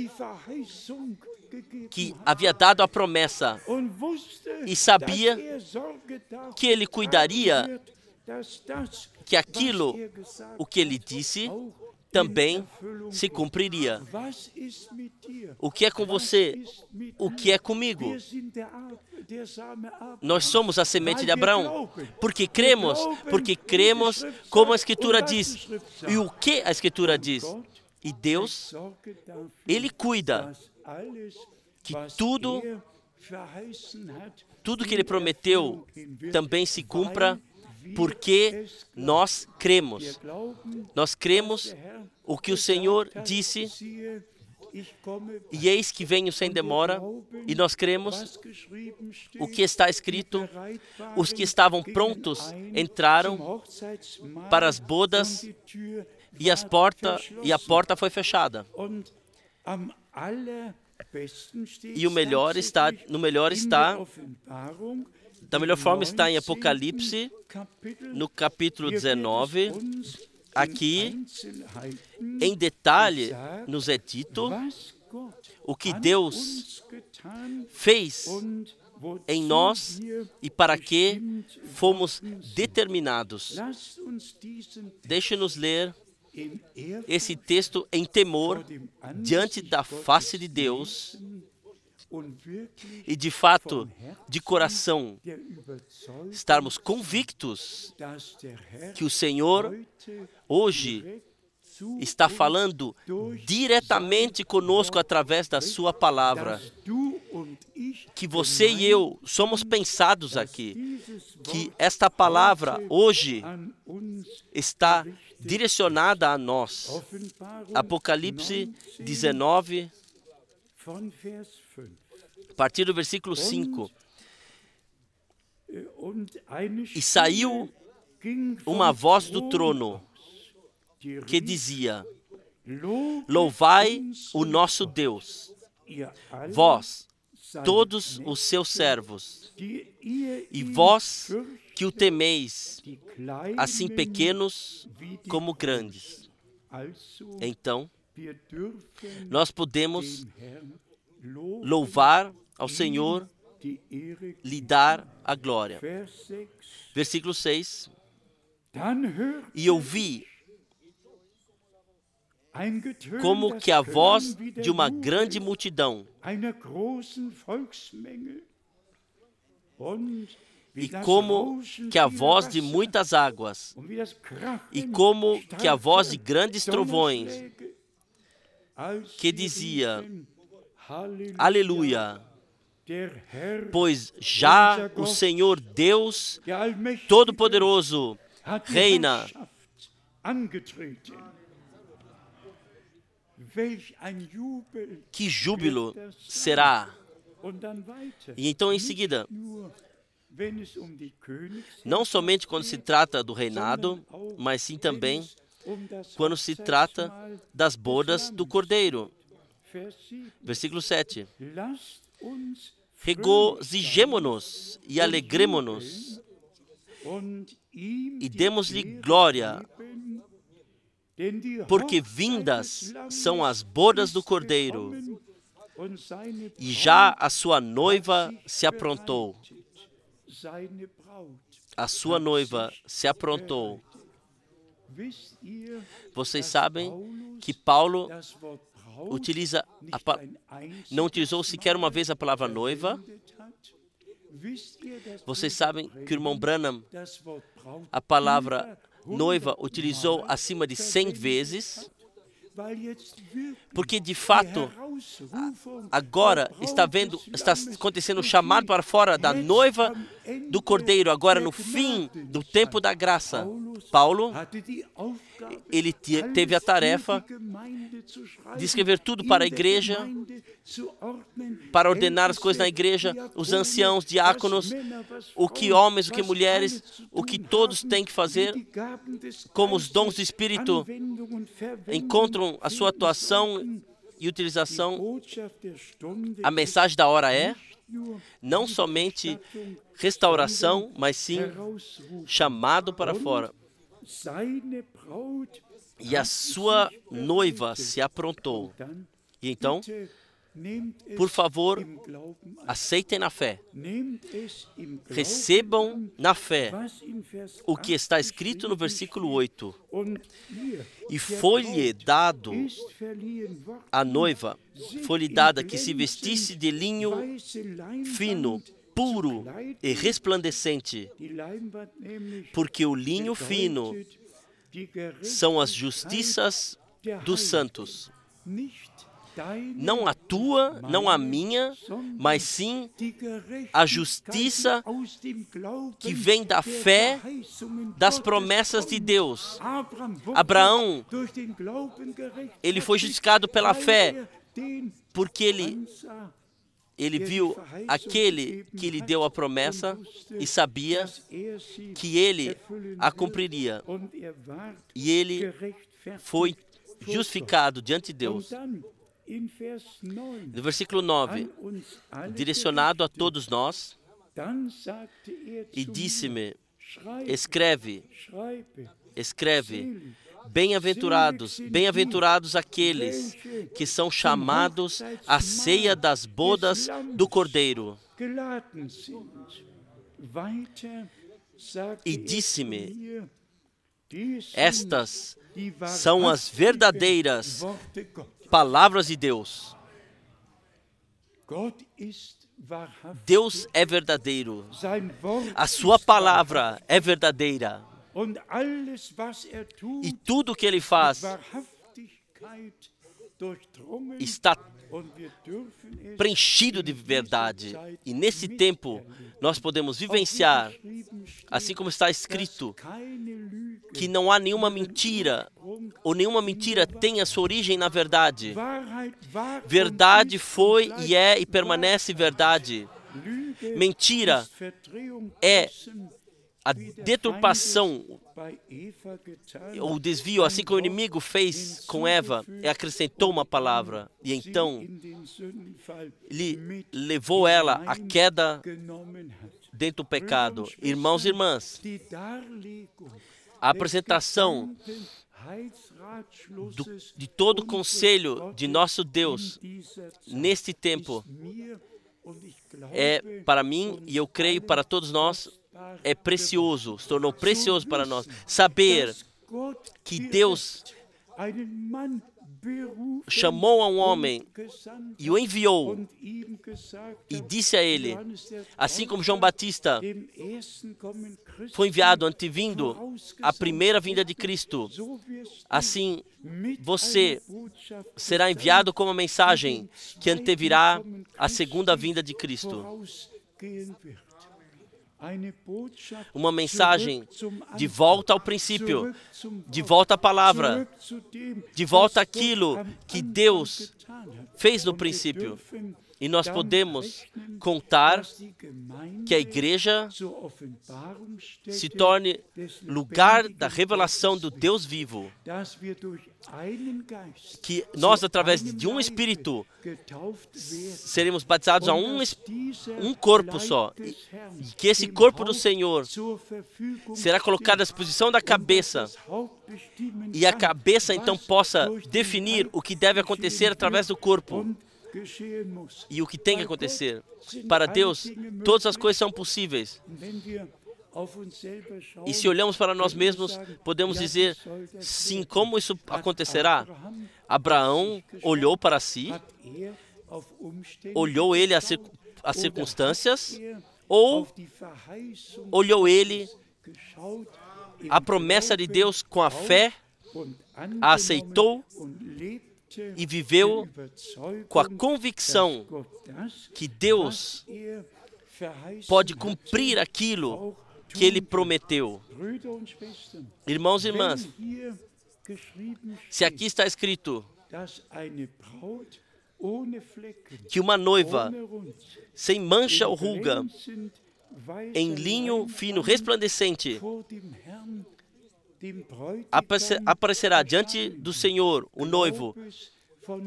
que havia dado a promessa e sabia que ele cuidaria, que aquilo, o que ele disse, também se cumpriria. O que é com você? O que é comigo? Nós somos a semente de Abraão, porque cremos como a Escritura diz. E o que a Escritura diz? E Deus, ele cuida que tudo que ele prometeu também se cumpra, porque nós cremos. Nós cremos o que o Senhor disse, e eis que venho sem demora, e nós cremos o que está escrito. Os que estavam prontos entraram para as bodas, e a porta foi fechada. E o melhor está, da melhor forma está em Apocalipse, no capítulo 19. Aqui, em detalhe, nos é dito o que Deus fez em nós e para que fomos determinados. Deixe-nos ler esse texto em temor diante da face de Deus e, de fato, de coração, estarmos convictos que o Senhor hoje está falando diretamente conosco através da sua palavra. Que você e eu somos pensados aqui, que esta palavra hoje está direcionada a nós. Apocalipse 19, a partir do versículo 5. E saiu uma voz do trono que dizia: louvai o nosso Deus, vós, todos os seus servos, e vós que o temeis, assim pequenos como grandes. Então, nós podemos louvar ao Senhor, lhe dar a glória. Versículo 6. E ouvi como que a voz de uma grande multidão, e como que a voz de muitas águas, e como que a voz de grandes trovões, que dizia: Aleluia, pois já o Senhor Deus Todo-Poderoso reina. Que júbilo será! E então, em seguida, não somente quando se trata do reinado, mas sim também quando se trata das bodas do Cordeiro. Versículo 7. Regozijemo-nos e alegremo-nos e demos-lhe glória, porque vindas são as bodas do Cordeiro, e já a sua noiva se aprontou. A sua noiva se aprontou. Vocês sabem que Paulo não utilizou sequer uma vez a palavra noiva. Vocês sabem que o irmão Branham a palavra noiva utilizou acima de 100 vezes, porque de fato agora está acontecendo o chamado para fora da noiva do Cordeiro, agora no fim do tempo da graça. Paulo, ele teve a tarefa de escrever tudo para a igreja, para ordenar as coisas na igreja, os anciãos, diáconos, o que homens, o que mulheres, o que todos têm que fazer, como os dons do Espírito encontram a sua atuação e utilização. A mensagem da hora é não somente restauração, mas sim chamado para fora. E a sua noiva se aprontou. E então, por favor, aceitem na fé. Recebam na fé o que está escrito no versículo 8. E foi-lhe dado a noiva, foi-lhe dada que se vestisse de linho fino, puro e resplandecente, porque o linho fino são as justiças dos santos. Não a tua, não a minha, mas sim a justiça que vem da fé das promessas de Deus. Abraão, ele foi justificado pela fé, porque ele viu aquele que lhe deu a promessa e sabia que ele a cumpriria. E ele foi justificado diante de Deus. No versículo 9, direcionado a todos nós, e disse-me: escreve, bem-aventurados aqueles que são chamados à ceia das bodas do Cordeiro. E disse-me: estas são as verdadeiras palavras de Deus. Deus é verdadeiro. A sua palavra é verdadeira. E tudo o que ele faz está preenchido de verdade. E nesse tempo nós podemos vivenciar, assim como está escrito, que não há nenhuma mentira, ou nenhuma mentira tem a sua origem na verdade. Verdade foi e é e permanece verdade. Mentira é a deturpação, o desvio, assim como o inimigo fez com Eva, e acrescentou uma palavra, e então levou ela à queda dentro do pecado. Irmãos e irmãs, a apresentação de todo o conselho de nosso Deus neste tempo é para mim, e eu creio para todos nós, é precioso, se tornou precioso para nós saber que Deus chamou a um homem e o enviou e disse a ele, assim como João Batista foi enviado antevindo a primeira vinda de Cristo, assim você será enviado com uma mensagem que antevirá a segunda vinda de Cristo. Uma mensagem de volta ao princípio, de volta à palavra, de volta àquilo que Deus fez no princípio. E nós podemos contar que a igreja se torne lugar da revelação do Deus vivo. Que nós, através de um Espírito, seremos batizados a um corpo só. E que esse corpo do Senhor será colocado à disposição da cabeça. E a cabeça, então, possa definir o que deve acontecer através do corpo. E o que tem que acontecer. Para Deus, todas as coisas são possíveis. E se olhamos para nós mesmos, podemos dizer, sim, como isso acontecerá? Abraão olhou para si, olhou ele as circunstâncias, ou olhou ele a promessa de Deus com a fé, a aceitou e viveu com a convicção que Deus pode cumprir aquilo que Ele prometeu. Irmãos e irmãs, se aqui está escrito que uma noiva sem mancha ou ruga, em linho fino resplandecente, aparecerá diante do Senhor, o noivo.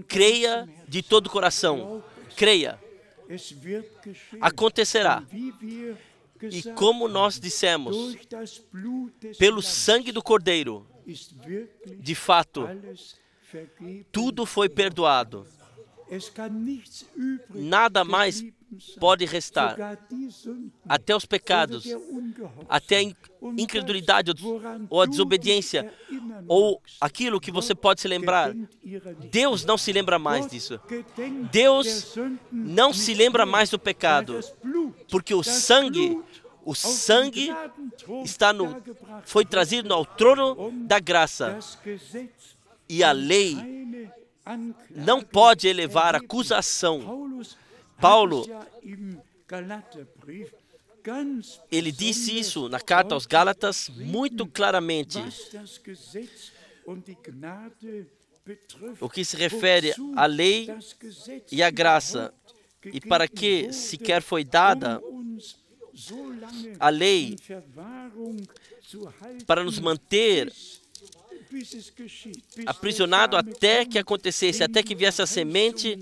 Creia de todo o coração. Creia. Acontecerá. E como nós dissemos, pelo sangue do Cordeiro, de fato, tudo foi perdoado. Nada mais pode restar. Até os pecados, até a incredulidade ou a desobediência, ou aquilo que você pode se lembrar. Deus não se lembra mais disso. Deus não se lembra mais do pecado, porque o sangue foi trazido ao trono da graça. E a lei não pode elevar acusação. Paulo, ele disse isso na carta aos Gálatas muito claramente. O que se refere à lei e à graça. E para que sequer foi dada a lei para nos manter aprisionado até que acontecesse, até que viesse a semente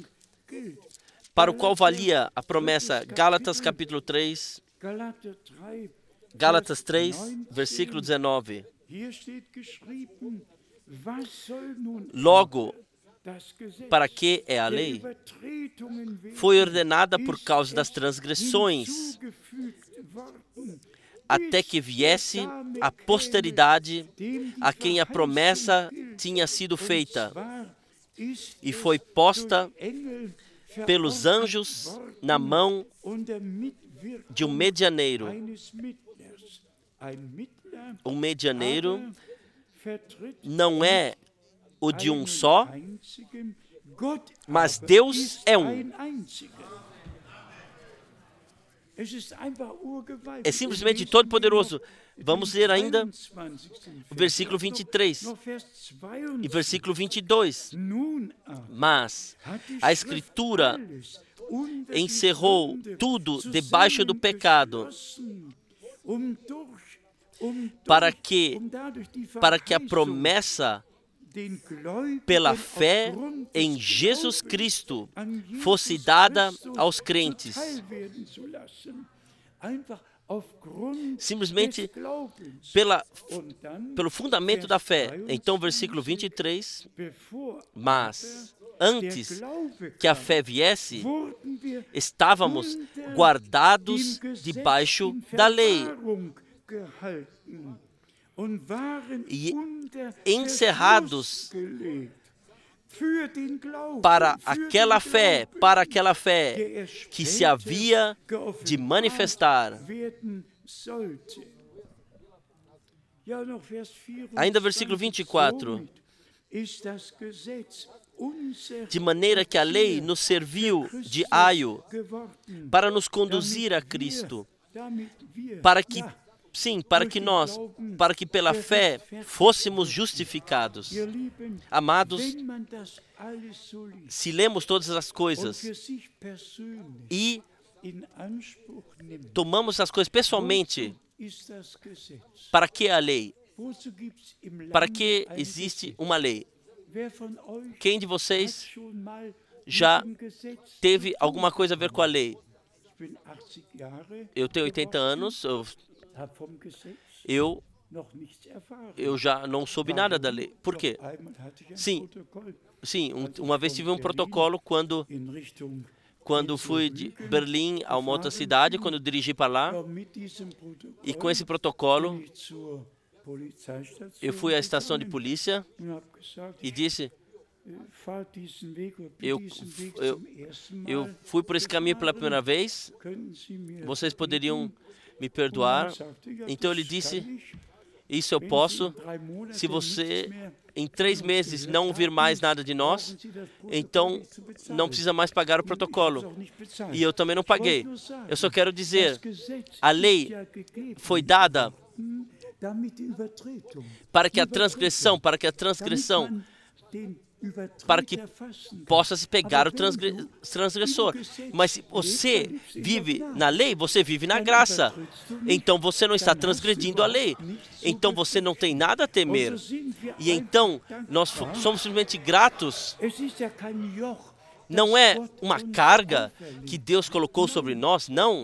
para o qual valia a promessa. Gálatas capítulo 3, Gálatas 3, versículo 19. Logo, para que é a lei? Foi ordenada por causa das transgressões, até que viesse a posteridade a quem a promessa tinha sido feita, e foi posta pelos anjos na mão de um medianeiro. O medianeiro não é o de um só, mas Deus é um. É simplesmente todo-poderoso. Vamos ler ainda o versículo 23 e versículo 22. Mas a Escritura encerrou tudo debaixo do pecado, para que a promessa pela fé em Jesus Cristo fosse dada aos crentes. Simplesmente pelo fundamento da fé. Então, versículo 23, mas antes que a fé viesse, estávamos guardados debaixo da lei. e encerrados para aquela fé que se havia de manifestar. Ainda versículo 24. De maneira que a lei nos serviu de aio para nos conduzir a Cristo, para que pela fé fôssemos justificados. Amados, se lemos todas as coisas e tomamos as coisas pessoalmente, para que a lei? Para que existe uma lei? Quem de vocês já teve alguma coisa a ver com a lei? Eu tenho 80 anos, eu já não soube nada da lei. Por quê? Sim, uma vez tive um protocolo quando fui de Berlim a uma outra cidade, quando dirigi para lá, e com esse protocolo eu fui à estação de polícia e disse: eu fui por esse caminho pela primeira vez, vocês poderiam me perdoar? Então ele disse: isso eu posso. Se você em 3 meses não ouvir mais nada de nós, então não precisa mais pagar o protocolo. E eu também não paguei. Eu só quero dizer, a lei foi dada para que a transgressão, para que possa se pegar o transgressor. Mas se você vive na lei, você vive na graça. Então você não está transgredindo a lei. Então você não tem nada a temer. E então nós somos simplesmente gratos. Não é uma carga que Deus colocou sobre nós, não.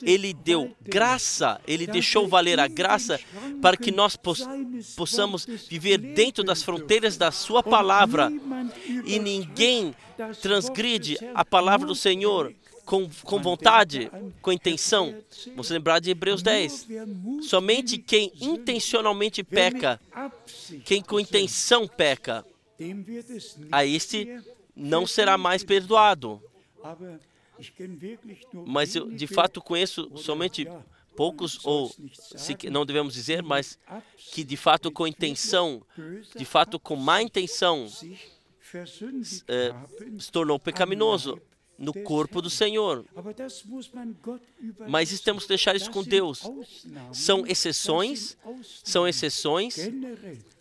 Ele deu graça, Ele deixou valer a graça para que nós possamos viver dentro das fronteiras da Sua palavra. E ninguém transgride a palavra do Senhor com vontade, com intenção. Vamos lembrar de Hebreus 10. Somente quem intencionalmente peca, quem com intenção peca, a este não será mais perdoado. Mas eu, de fato, conheço somente poucos, ou não devemos dizer, mas que de fato com intenção, de fato com má intenção, se tornou pecaminoso no corpo do Senhor. Mas temos que deixar isso com Deus. São exceções.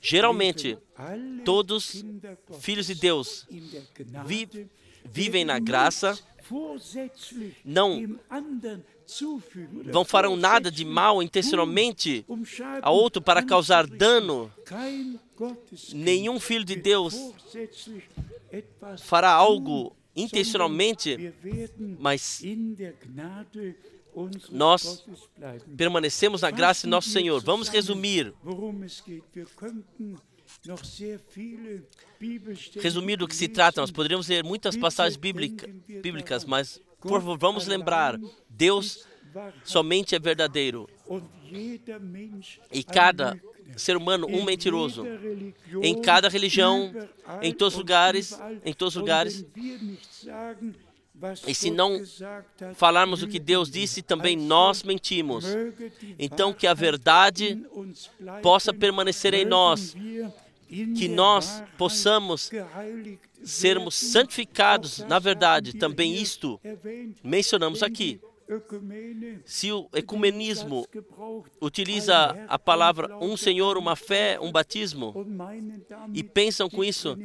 Geralmente, todos filhos de Deus vivem na graça, não farão nada de mal intencionalmente a outro para causar dano. Nenhum filho de Deus fará algo intencionalmente, mas nós permanecemos na graça de nosso Senhor. Vamos resumir do que se trata. Nós poderíamos ler muitas passagens bíblicas, mas por favor, vamos lembrar, Deus somente é verdadeiro. E cada ser humano, um mentiroso. Em cada religião, em todos os lugares. E se não falarmos o que Deus disse, também nós mentimos. Então, que a verdade possa permanecer em nós, que nós possamos sermos santificados na verdade. Também isto mencionamos aqui. Se o ecumenismo utiliza a palavra um Senhor, uma fé, um batismo, e pensam com isso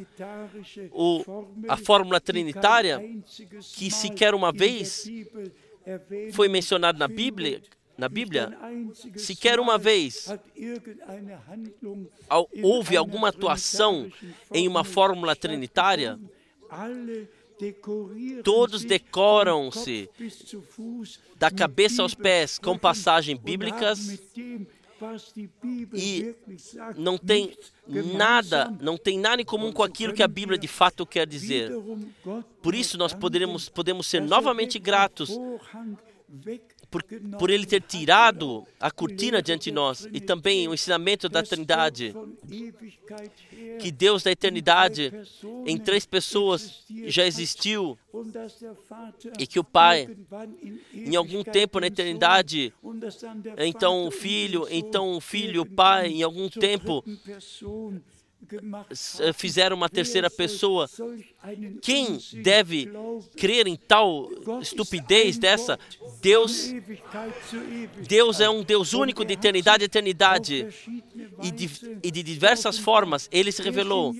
a fórmula trinitária, que sequer uma vez foi mencionada na Bíblia, sequer uma vez houve alguma atuação em uma fórmula trinitária, todos decoram-se da cabeça aos pés com passagens bíblicas e não tem nada em comum com aquilo que a Bíblia de fato quer dizer. Por isso nós podemos ser novamente gratos, por Ele ter tirado a cortina diante de nós, e também o ensinamento da Trindade, que Deus da eternidade, em 3 pessoas, já existiu, e que o Pai, em algum tempo na eternidade, então o Filho, o Pai, em algum tempo, fizeram uma terceira pessoa. Quem deve crer em tal estupidez dessa? Deus é um Deus único de eternidade a eternidade, e de diversas formas Ele se revelou.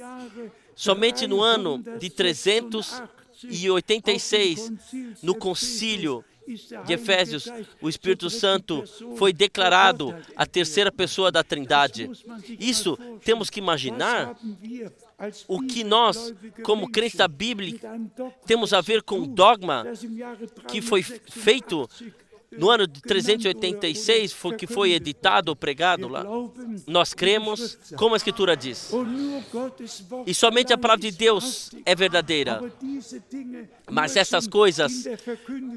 Somente no ano de 386, no concílio de Efésios, o Espírito Santo foi declarado a terceira pessoa da Trindade. Isso temos que imaginar o que nós, como crentes da Bíblia, temos a ver com o dogma que foi feito no ano de 386, que foi editado ou pregado lá. Nós cremos como a Escritura diz. E somente a palavra de Deus é verdadeira. Mas essas coisas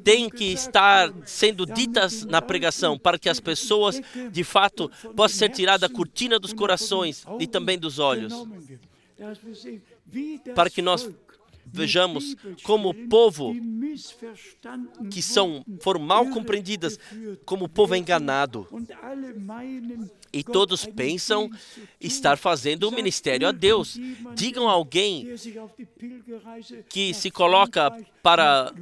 têm que estar sendo ditas na pregação, para que as pessoas, de fato, possam ser tiradas da cortina dos corações e também dos olhos. Para que nós vejamos como o povo que foram mal compreendidas, como o povo é enganado. E todos pensam estar fazendo o ministério a Deus. Digam a alguém que se coloca para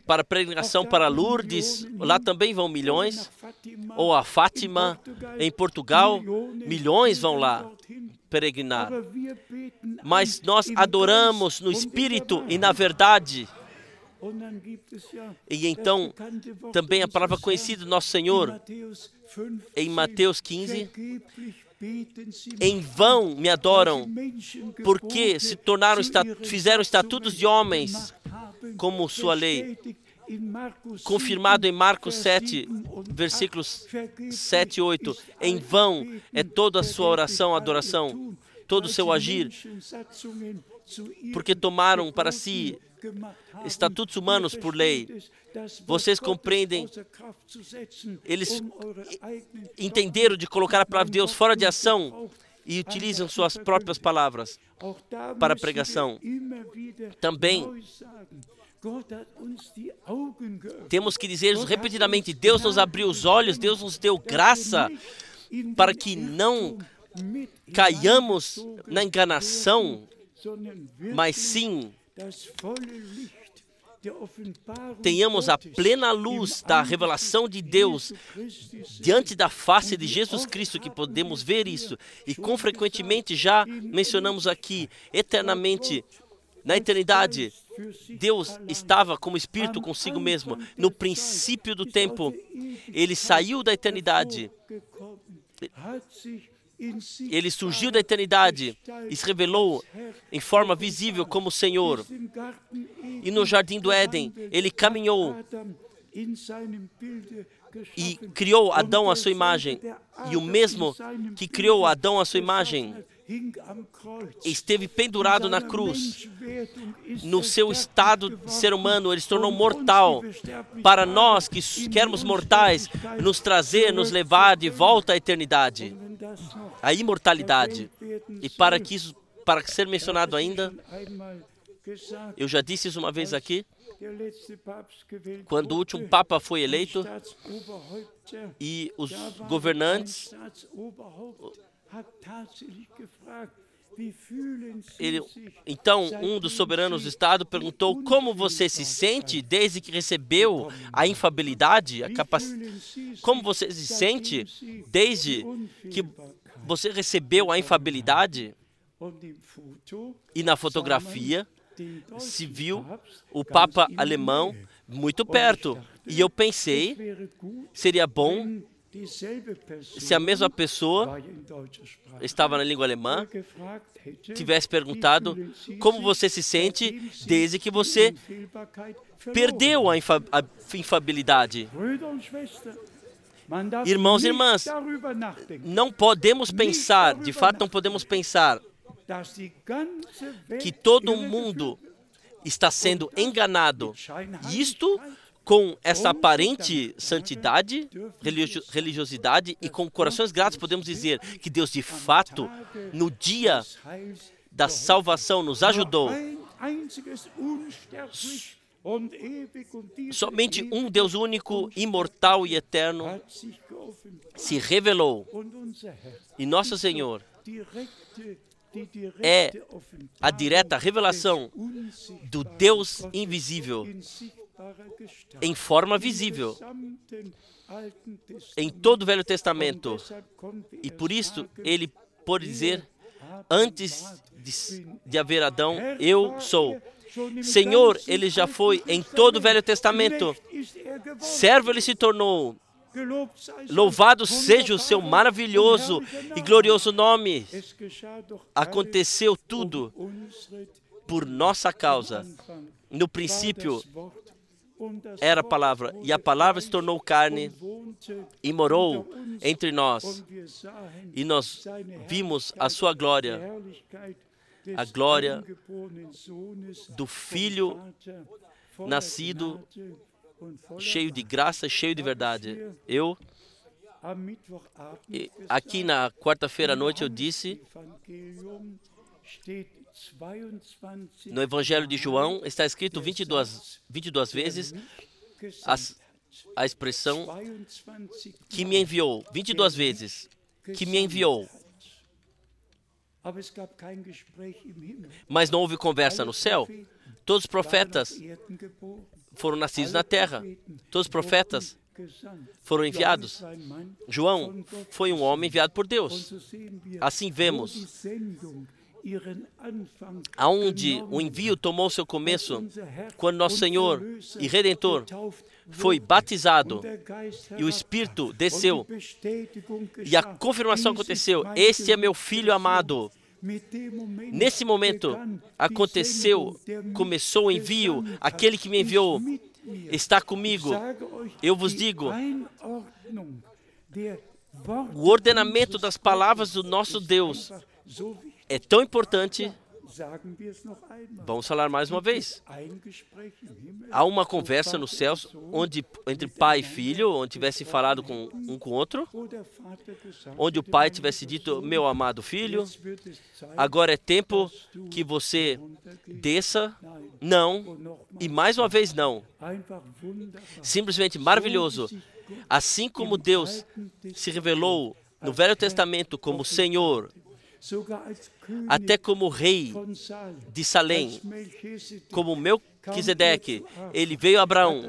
a pregação para Lourdes, lá também vão milhões, ou a Fátima, em Portugal, milhões vão lá peregrinar. Mas nós adoramos no Espírito e na verdade. E então, também a palavra conhecida do nosso Senhor, em Mateus 15, em vão me adoram, porque se tornaram, fizeram estatutos de homens, como sua lei, confirmado em Marcos 7, versículos 7 e 8. Em vão é toda a sua oração, adoração, todo o seu agir, porque tomaram para si estatutos humanos por lei. Vocês compreendem? Eles entenderam de colocar a palavra de Deus fora de ação e utilizam suas próprias palavras para a pregação. Também temos que dizer repetidamente: Deus nos abriu os olhos, Deus nos deu graça para que não caiamos na enganação, mas sim tenhamos a plena luz da revelação de Deus diante da face de Jesus Cristo, que podemos ver isso. E frequentemente já mencionamos aqui, eternamente, na eternidade, Deus estava como Espírito consigo mesmo. No princípio do tempo, Ele saiu da eternidade. Ele surgiu da eternidade e se revelou em forma visível como o Senhor. E no jardim do Éden, Ele caminhou e criou Adão à sua imagem. E o mesmo que criou Adão à sua imagem esteve pendurado na cruz. No seu estado de ser humano, Ele se tornou mortal. Para nós que éramos mortais, nos trazer, nos levar de volta à eternidade, à imortalidade. E para ser mencionado ainda, eu já disse isso uma vez aqui, quando o último Papa foi eleito e os governantes, então um dos soberanos do Estado perguntou: como você se sente desde que recebeu a infabilidade, como você se sente desde que você recebeu a infabilidade? E na fotografia se viu o Papa alemão muito perto. E eu pensei, seria bom se a mesma pessoa, estava na língua alemã, tivesse perguntado: como você se sente desde que você perdeu a infabilidade? Irmãos e irmãs, não podemos pensar, de fato não podemos pensar, que todo mundo está sendo enganado. Isto com essa aparente santidade, religiosidade, e com corações gratos podemos dizer que Deus de fato, no dia da salvação, nos ajudou. Somente um Deus único, imortal e eterno se revelou. E nosso Senhor é a direta revelação do Deus invisível em forma visível em todo o Velho Testamento. E por isso ele pode dizer, antes de haver Adão, eu sou. Senhor, ele já foi em todo o Velho Testamento. Servo ele se tornou. Louvado seja o seu maravilhoso e glorioso nome. Aconteceu tudo por nossa causa. No princípio era a palavra, e a palavra se tornou carne e morou entre nós. E nós vimos a sua glória, a glória do Filho nascido, cheio de graça, cheio de verdade. Aqui na quarta-feira à noite eu disse, no Evangelho de João está escrito 22 vezes a expressão que me enviou, 22 vezes, que me enviou. Mas não houve conversa no céu. Todos os profetas foram nascidos na terra. Todos os profetas foram enviados. João foi um homem enviado por Deus. Assim vemos aonde o envio tomou seu começo, quando nosso Senhor e Redentor foi batizado e o Espírito desceu e a confirmação aconteceu. Este é meu Filho amado. Nesse momento começou o envio. Aquele que me enviou está comigo. Eu vos digo, o ordenamento das palavras do nosso Deus é tão importante. Vamos falar mais uma vez. Há uma conversa nos céus entre pai e filho, onde tivesse falado um com o outro, onde o pai tivesse dito, meu amado filho, agora é tempo que você desça. Não, e mais uma vez não. Simplesmente maravilhoso. Assim como Deus se revelou no Velho Testamento como Senhor, até como rei de Salém, como Melquisedeque, ele veio a Abraão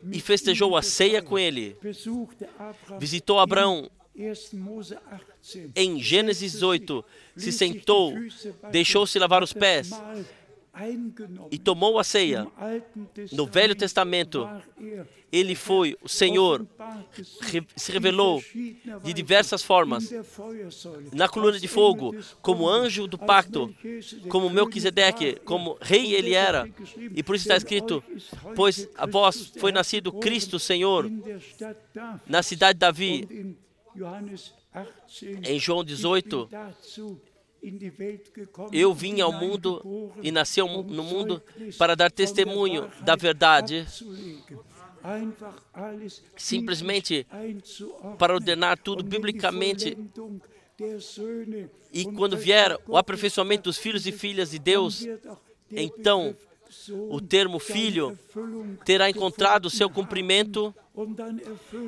e festejou a ceia com ele. Visitou Abraão em Gênesis 8, se sentou, deixou-se lavar os pés e tomou a ceia. No Velho Testamento, ele foi o Senhor, se revelou de diversas formas, na coluna de fogo, como anjo do pacto, como Melquisedeque, como rei ele era. E por isso está escrito, pois a vós foi nascido Cristo Senhor, na cidade de Davi. Em João 18, eu vim ao mundo e nasci no mundo para dar testemunho da verdade, simplesmente para ordenar tudo biblicamente. E quando vier o aperfeiçoamento dos filhos e filhas de Deus, então o termo filho terá encontrado o seu cumprimento.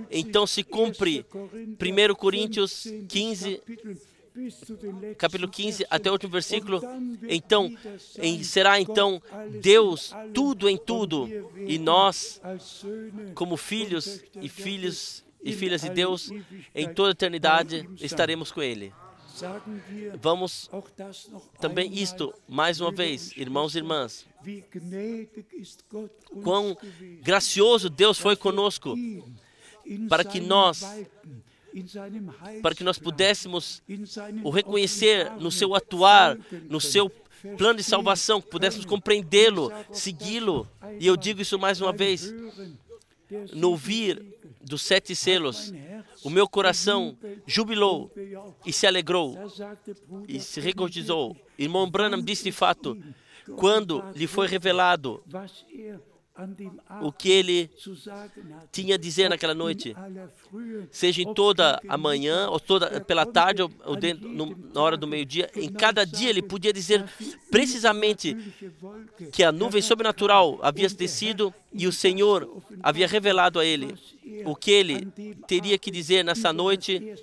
Então se cumpre 1 Coríntios 15, capítulo 15 até o último versículo. Então será então Deus tudo em tudo, e nós como filhos e filhas de Deus em toda a eternidade estaremos com Ele. Vamos também isto mais uma vez, irmãos e irmãs, quão gracioso Deus foi conosco para que nós pudéssemos o reconhecer no seu atuar, no seu plano de salvação, que pudéssemos compreendê-lo, segui-lo. E eu digo isso mais uma vez, no ouvir dos 7 selos, o meu coração jubilou e se alegrou e se regozijou. Irmão Branham disse de fato, quando lhe foi revelado o que ele tinha a dizer naquela noite, seja em toda a manhã, ou toda pela tarde, ou na hora do meio-dia. Em cada dia ele podia dizer precisamente que a nuvem sobrenatural havia descido e o Senhor havia revelado a ele o que ele teria que dizer nessa noite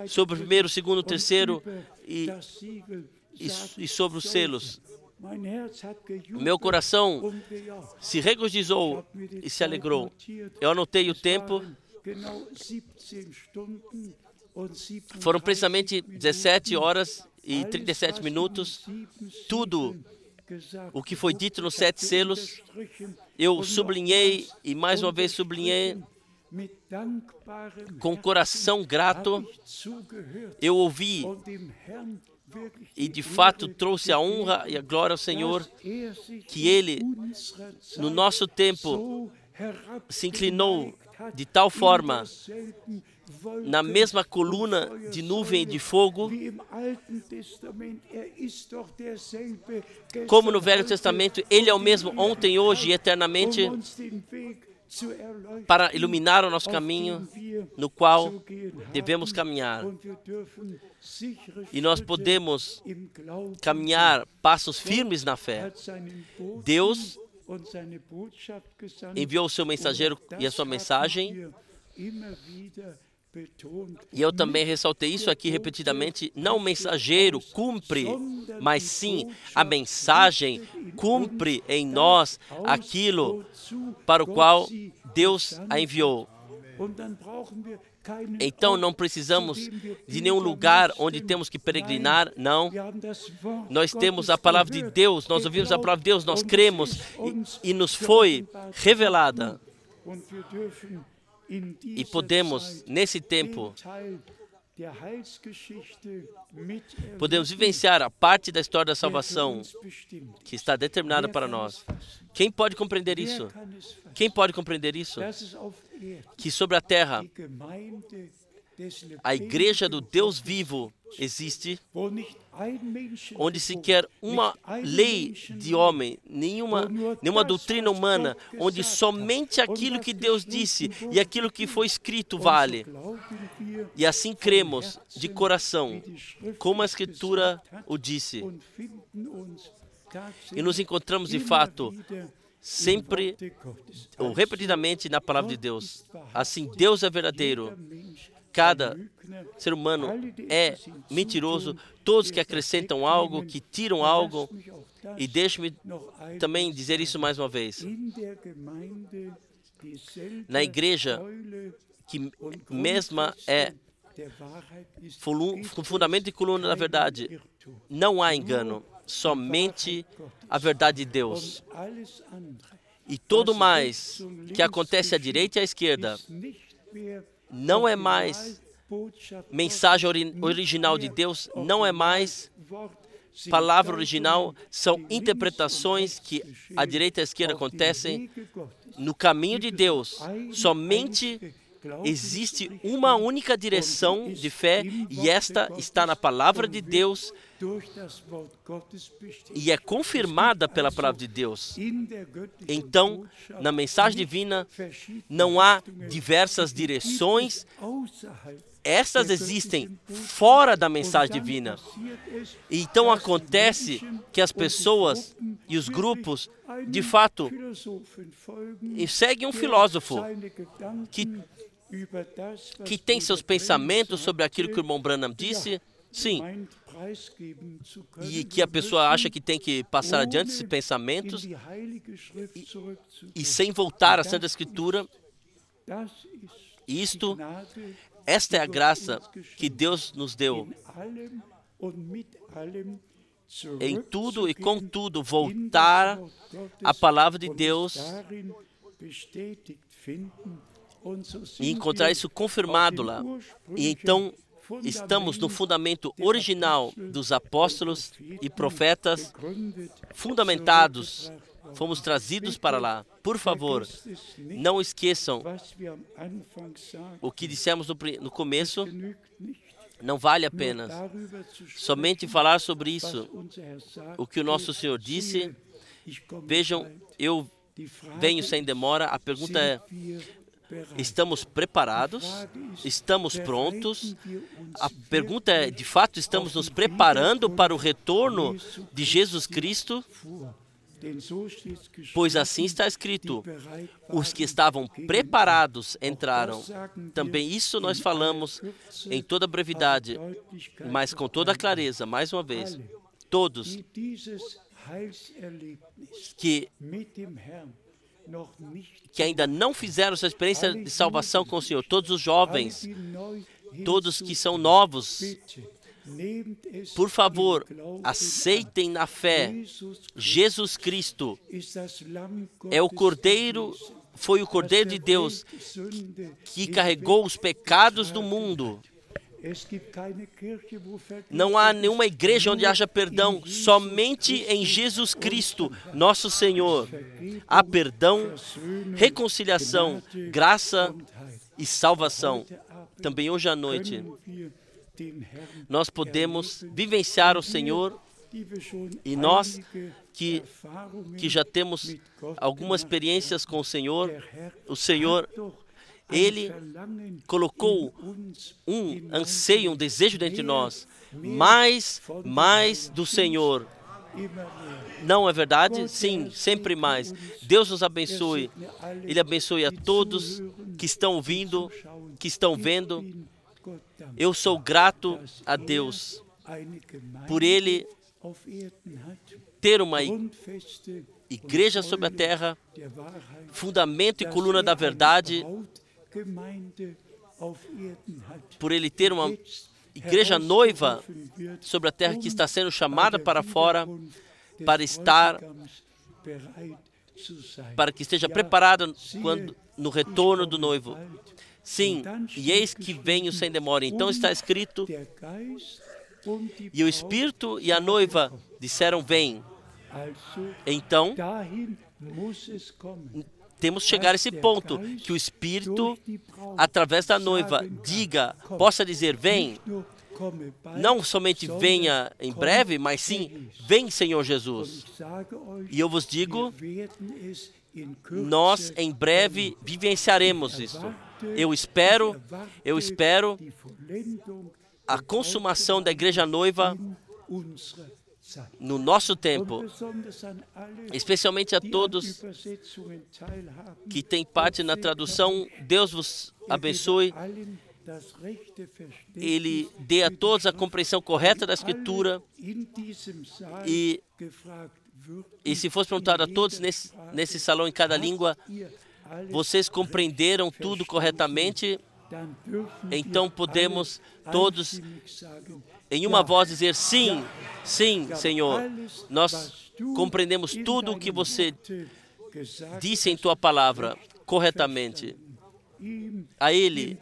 sobre o primeiro, segundo, terceiro e sobre os selos. Meu coração se regozijou e se alegrou. Eu anotei o tempo. Foram precisamente 17 horas e 37 minutos. Tudo o que foi dito nos 7 selos, eu sublinhei e mais uma vez sublinhei. Com coração grato, eu ouvi e de fato trouxe a honra e a glória ao Senhor, que Ele, no nosso tempo, se inclinou de tal forma na mesma coluna de nuvem e de fogo, como no Velho Testamento, Ele é o mesmo ontem, hoje e eternamente, para iluminar o nosso caminho no qual devemos caminhar. E nós podemos caminhar passos firmes na fé. Deus enviou o seu mensageiro e a sua mensagem. E eu também ressaltei isso aqui repetidamente. Não o mensageiro cumpre, mas sim a mensagem cumpre em nós aquilo para o qual Deus a enviou. Então não precisamos de nenhum lugar onde temos que peregrinar, não. Nós temos a palavra de Deus, nós ouvimos a palavra de Deus, nós cremos e nos foi revelada. E podemos, nesse tempo, podemos vivenciar a parte da história da salvação que está determinada para nós. Quem pode compreender isso? Quem pode compreender isso? Que sobre a terra, a igreja do Deus vivo existe, onde sequer uma lei de homem, nenhuma doutrina humana, onde somente aquilo que Deus disse e aquilo que foi escrito vale. E assim cremos de coração, como a Escritura o disse. E nos encontramos de fato sempre ou repetidamente na palavra de Deus. Assim, Deus é verdadeiro. Cada ser humano é mentiroso. Todos que acrescentam algo, que tiram algo. E deixe-me também dizer isso mais uma vez. Na igreja, que mesma é fundamento e coluna da verdade, não há engano. Somente a verdade de Deus. E tudo mais que acontece à direita e à esquerda não é mais mensagem original de Deus, não é mais palavra original, são interpretações que à direita e à esquerda acontecem no caminho de Deus. Somente existe uma única direção de fé e esta está na palavra de Deus e é confirmada pela palavra de Deus. Então, na mensagem divina, não há diversas direções. Estas existem fora da mensagem divina. Então acontece que as pessoas e os grupos, de fato, seguem um filósofo que tem seus pensamentos sobre aquilo que o irmão Branham disse, sim, e que a pessoa acha que tem que passar adiante esses pensamentos e sem voltar à Santa Escritura. Esta é a graça que Deus nos deu. Em tudo e com tudo, voltar à palavra de Deus e encontrar isso confirmado lá. E então, estamos no fundamento original dos apóstolos e profetas, fundamentados, fomos trazidos para lá. Por favor, não esqueçam o que dissemos no começo. Não vale a pena somente falar sobre isso, o que o nosso Senhor disse. Vejam, eu venho sem demora. A pergunta é: estamos preparados? Estamos prontos? A pergunta é, de fato, estamos nos preparando para o retorno de Jesus Cristo? Pois assim está escrito, os que estavam preparados entraram. Também isso nós falamos em toda brevidade, mas com toda clareza, mais uma vez. Todos que ainda não fizeram essa experiência de salvação com o Senhor, todos os jovens, todos que são novos, por favor, aceitem na fé. Jesus Cristo é o Cordeiro, foi o Cordeiro de Deus que carregou os pecados do mundo. Não há nenhuma igreja onde haja perdão, somente em Jesus Cristo, nosso Senhor. Há perdão, reconciliação, graça e salvação. Também hoje à noite, nós podemos vivenciar o Senhor, e nós que já temos algumas experiências com o Senhor, Ele colocou um anseio, um desejo dentro de nós, mais do Senhor. Não é verdade? Sim, sempre mais. Deus nos abençoe. Ele abençoe a todos que estão ouvindo, que estão vendo. Eu sou grato a Deus por Ele ter uma igreja sobre a terra, fundamento e coluna da verdade, por Ele ter uma igreja noiva sobre a terra que está sendo chamada para fora, para que esteja preparada no retorno do noivo. Sim, e eis que venho sem demora. Então está escrito, e o Espírito e a noiva disseram, vem. Então, temos que chegar a esse ponto, que o Espírito, através da noiva, possa dizer, vem. Não somente venha em breve, mas sim, vem, Senhor Jesus. E eu vos digo, nós em breve vivenciaremos isso. Eu espero a consumação da igreja noiva no nosso tempo, especialmente a todos que têm parte na tradução. Deus vos abençoe. Ele dê a todos a compreensão correta da Escritura. E se fosse perguntado a todos nesse salão em cada língua, vocês compreenderam tudo corretamente? Então podemos todos em uma voz dizer, sim, sim, Senhor. Nós compreendemos tudo o que você disse em tua palavra corretamente. A Ele,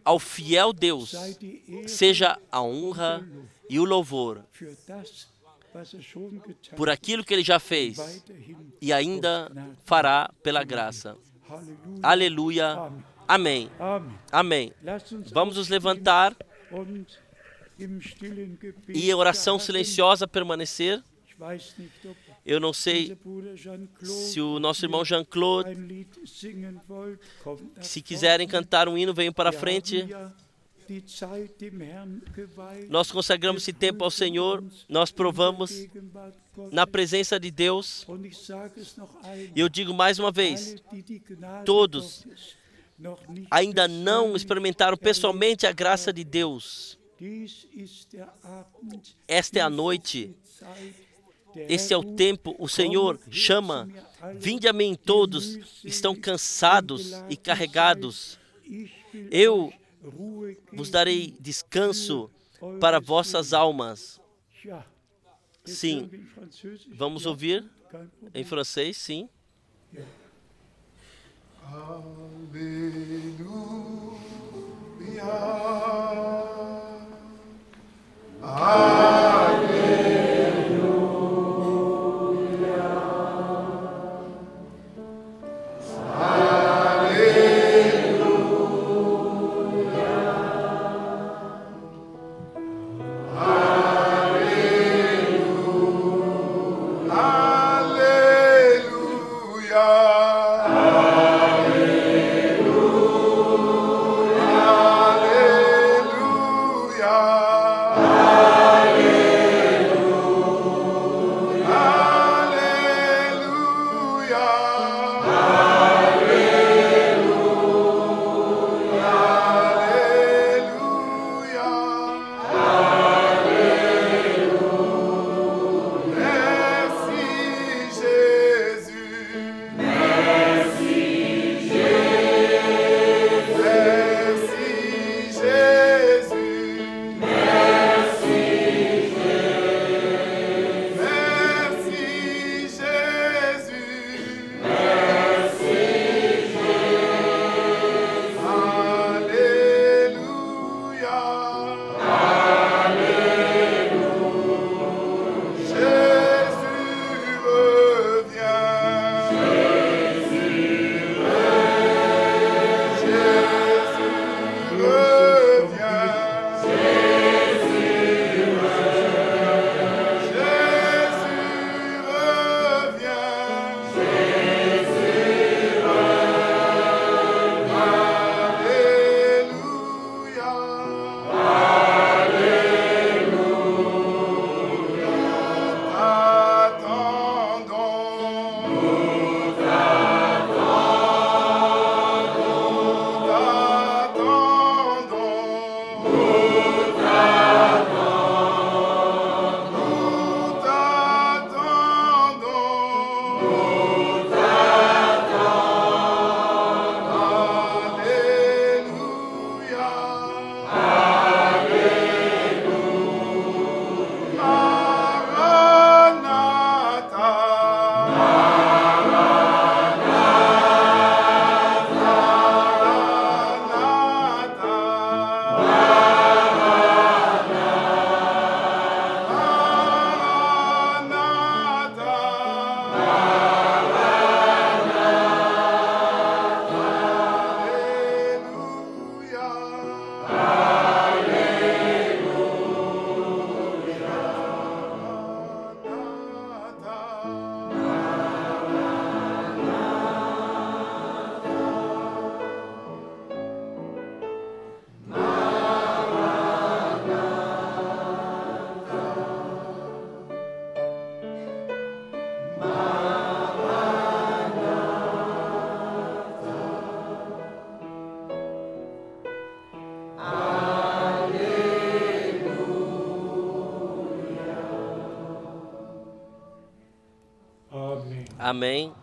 ao fiel Deus, seja a honra e o louvor por aquilo que Ele já fez e ainda fará pela graça. Aleluia. Amém. Amém. Vamos nos levantar e em oração silenciosa permanecer. Eu não sei se o nosso irmão Jean-Claude, se quiserem cantar um hino, venham para a frente. Nós consagramos esse tempo ao Senhor, nós provamos na presença de Deus. E eu digo mais uma vez, todos ainda não experimentaram pessoalmente a graça de Deus. Esta é a noite. Esse é o tempo. O Senhor chama, vinde a mim todos, estão cansados e carregados. Eu vos darei descanso para vossas almas. Sim. Vamos ouvir em francês, sim. Aleluia. Amém?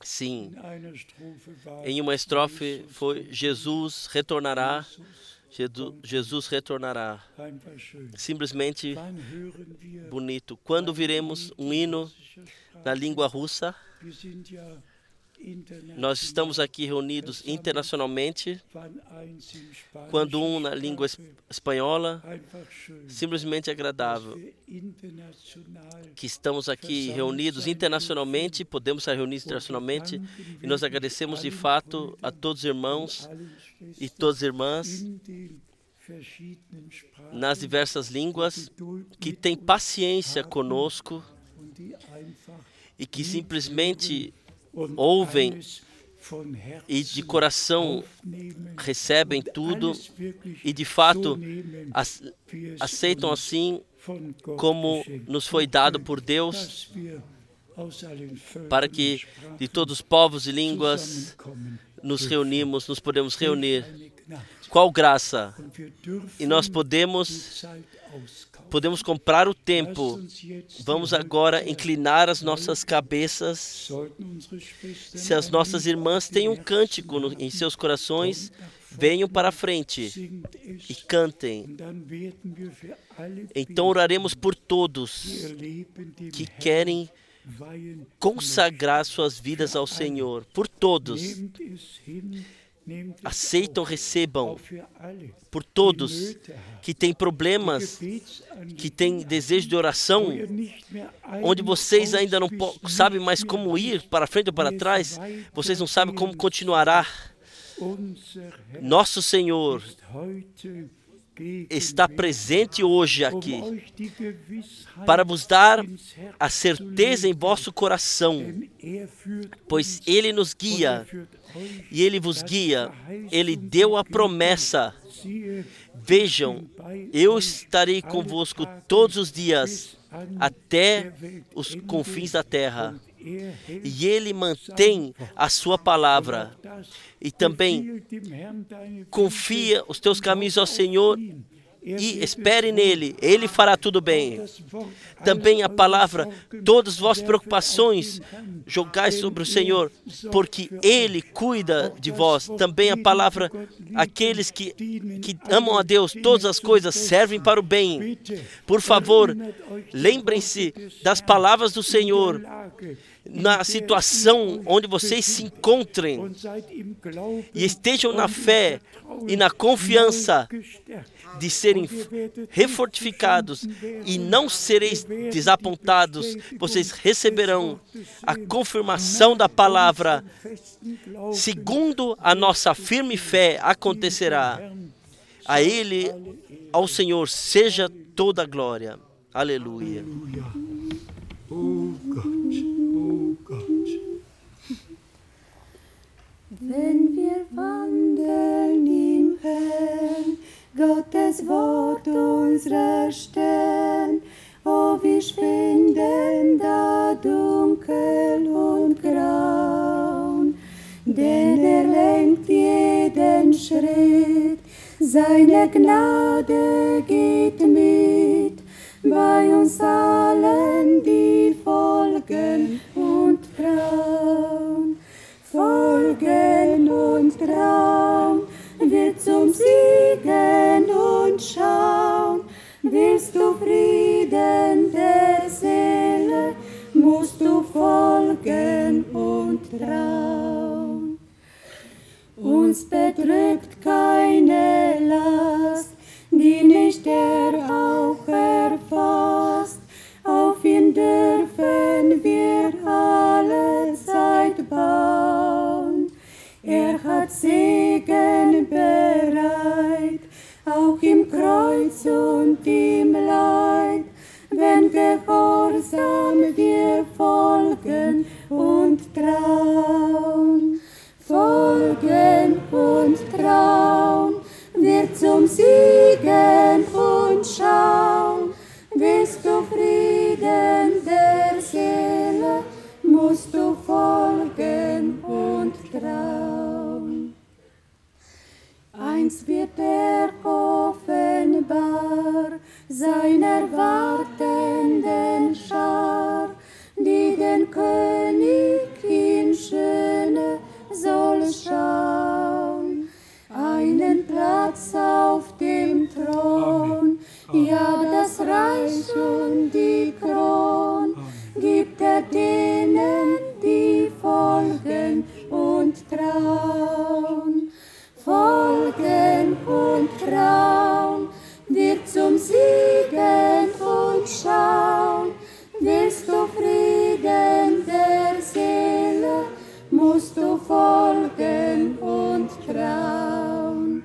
Sim. Em uma estrofe foi Jesus retornará. Jesus retornará. Simplesmente bonito. Quando viremos um hino na língua russa, nós estamos aqui reunidos internacionalmente. Quando um na língua espanhola, simplesmente agradável. Que estamos aqui reunidos internacionalmente, podemos estar reunidos internacionalmente, e nós agradecemos de fato a todos os irmãos e todas as irmãs nas diversas línguas que têm paciência conosco e que simplesmente ouvem e de coração recebem tudo e de fato aceitam assim como nos foi dado por Deus, para que de todos os povos e línguas nos podemos reunir. Qual graça! E nós podemos comprar o tempo. Vamos agora inclinar as nossas cabeças. Se as nossas irmãs têm um cântico em seus corações, venham para a frente e cantem. Então oraremos por todos que querem consagrar suas vidas ao Senhor. Por todos. Aceitam, recebam. Por todos que têm problemas, que têm desejo de oração, onde vocês ainda não sabem mais como ir para frente ou para trás, vocês não sabem como continuará. Nosso Senhor está presente hoje aqui para vos dar a certeza em vosso coração, pois Ele nos guia e Ele vos guia. Ele deu a promessa. Vejam, eu estarei convosco todos os dias até os confins da terra. E Ele mantém a sua palavra. E também confia os teus caminhos ao Senhor e espere nele. Ele fará tudo bem. Também a palavra, todas as vossas preocupações jogais sobre o Senhor, porque Ele cuida de vós. Também a palavra, aqueles que amam a Deus, todas as coisas servem para o bem. Por favor, lembrem-se das palavras do Senhor na situação onde vocês se encontrem e estejam na fé e na confiança de serem refortificados e não sereis desapontados. Vocês receberão a confirmação da palavra. Segundo a nossa firme fé acontecerá. A Ele, ao Senhor, seja toda a glória. Aleluia. Oh Gott, oh Gott. Wenn wir wandeln im Herrn, Gottes Wort unserer Stern, oh, wir schwinden da dunkel und graun, denn lenkt jeden Schritt, seine Gnade geht mit, bei uns allen, die folgen und trauen. Folgen und trauen, wird zum Siegen und schauen. Willst du Frieden der Seele, musst du folgen und trauen. Uns bedrückt keine Last, die nicht der auch erfasst. Auf ihn dürfen wir alle Zeit bauen. Er hat Segen bereit, auch im Kreuz und im Leid, wenn gehorsam wir folgen und trauen. Folgen und trauen, wird zum Siegen und schauen. Willst du Frieden der Seele, musst du folgen und trauen. Einst wird er offenbar seiner wartenden Schar, die den die Kron, gibt denen, die folgen und trauen. Folgen und trauen, wird zum Siegen und schauen. Willst du Frieden der Seele, musst du folgen und trauen.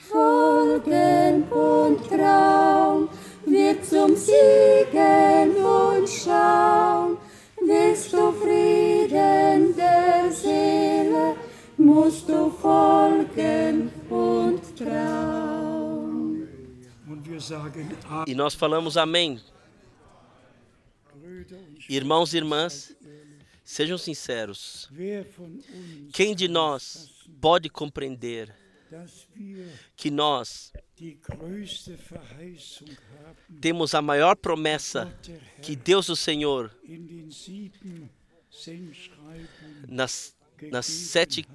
Folgen und trauen, wird zum Siegen und schauen. Willst du Frieden der Seele, musst du folgen und trauen. E nós falamos amém. Irmãos e irmãs, sejam sinceros. Quem de nós pode compreender que nós temos a maior promessa que Deus o Senhor nas 7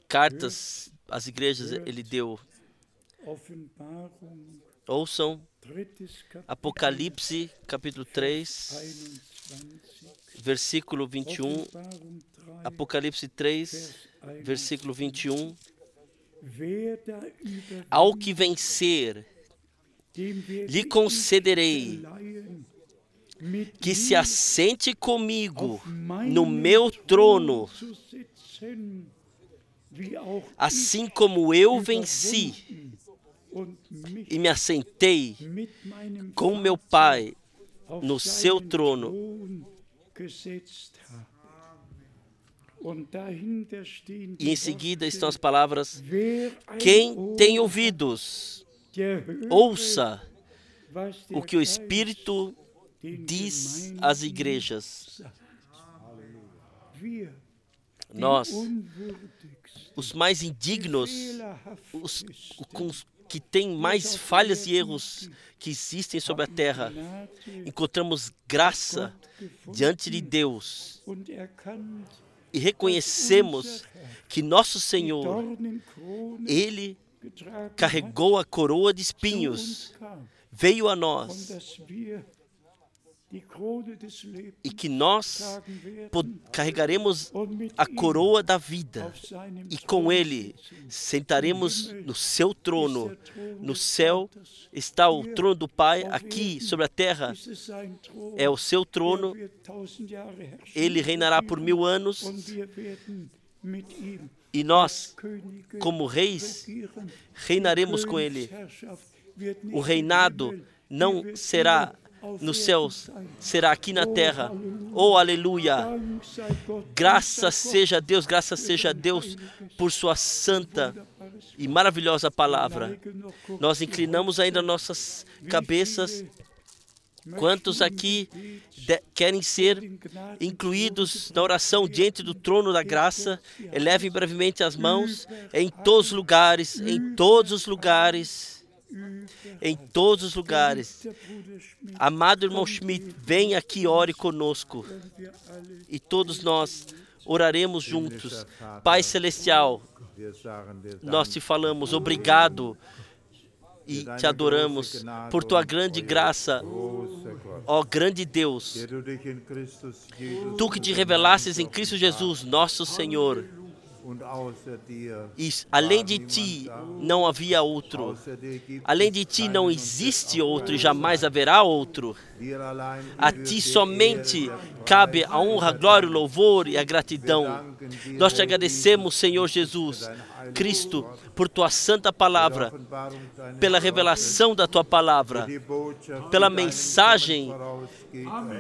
cartas às igrejas Ele deu? Ouçam Apocalipse capítulo 3, versículo 21, Apocalipse 3, versículo 21. Ao que vencer, lhe concederei que se assente comigo no meu trono, assim como eu venci e me assentei com meu Pai no seu trono. E em seguida estão as palavras: quem tem ouvidos, ouça o que o Espírito diz às igrejas. Nós, os mais indignos, os que têm mais falhas e erros que existem sobre a terra, encontramos graça diante de Deus e reconhecemos que nosso Senhor, Ele carregou a coroa de espinhos, veio a nós, e que nós carregaremos a coroa da vida e com Ele sentaremos no seu trono. No céu está o trono do Pai, aqui sobre a terra é o seu trono. Ele reinará por 1000 anos e nós, como reis, reinaremos com Ele. O reinado não será nos céus, será aqui na terra. Oh, aleluia! Graças seja a Deus por sua santa e maravilhosa palavra. Nós inclinamos ainda nossas cabeças. Quantos aqui querem ser incluídos na oração diante do trono da graça? Elevem brevemente as mãos em todos os lugares, em todos os lugares. Em todos os lugares. Amado irmão Schmidt, vem aqui, ore conosco. E todos nós oraremos juntos. Pai Celestial, nós te falamos obrigado e te adoramos por tua grande graça, ó grande Deus. Tu que te revelastes em Cristo Jesus, nosso Senhor. E além de ti não havia outro. Além de ti não existe outro e jamais haverá outro. A ti somente cabe a honra, a glória, o louvor e a gratidão. Nós te agradecemos, Senhor Jesus Cristo, por tua santa palavra, pela revelação da tua palavra, pela mensagem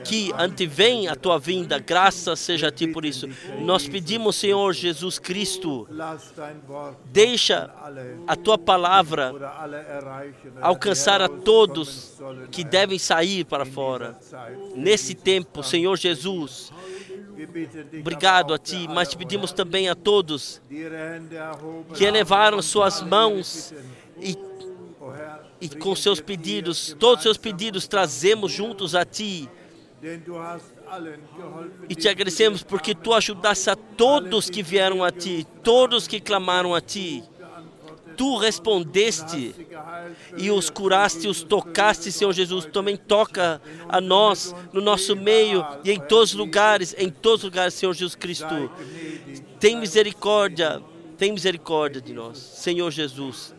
que antevém a tua vinda. Graças seja a ti por isso. Nós pedimos, Senhor Jesus Cristo, deixa a tua palavra alcançar a todos que devem sair para fora. Nesse tempo, Senhor Jesus, obrigado a ti, mas te pedimos também a todos que elevaram suas mãos e com seus pedidos, todos os seus pedidos, trazemos juntos a ti. E te agradecemos porque tu ajudaste a todos que vieram a ti, todos que clamaram a ti. Tu respondeste e os curaste, os tocaste, Senhor Jesus. Também toca a nós, no nosso meio e em todos os lugares, Senhor Jesus Cristo. Tem misericórdia de nós, Senhor Jesus.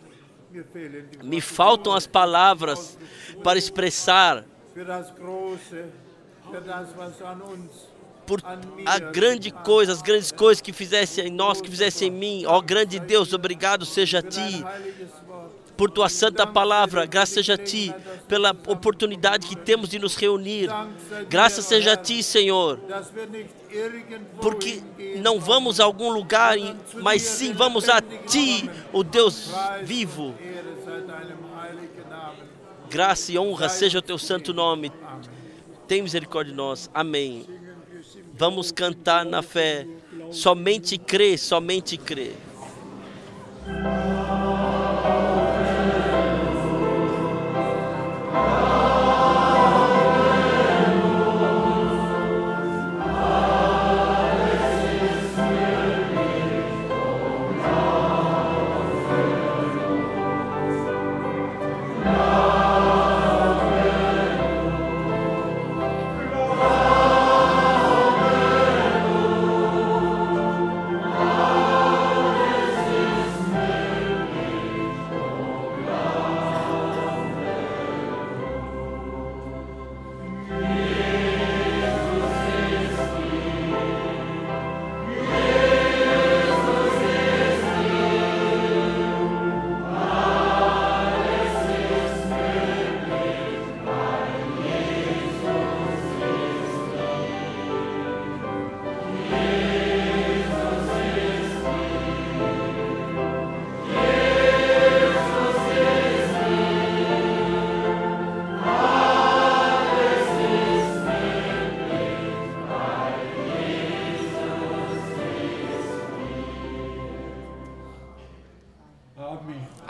Me faltam as palavras para expressar por a grande coisa, as grandes coisas que fizesse em nós, que fizesse em mim. Ó grande Deus, obrigado seja a Ti por Tua santa palavra. Graças seja a Ti pela oportunidade que temos de nos reunir. Graças seja a Ti, Senhor, porque não vamos a algum lugar, mas sim vamos a Ti, o Deus vivo. Graça e honra seja o Teu santo nome. Tem misericórdia de nós. Amém. Vamos cantar na fé. Somente crê, somente crê.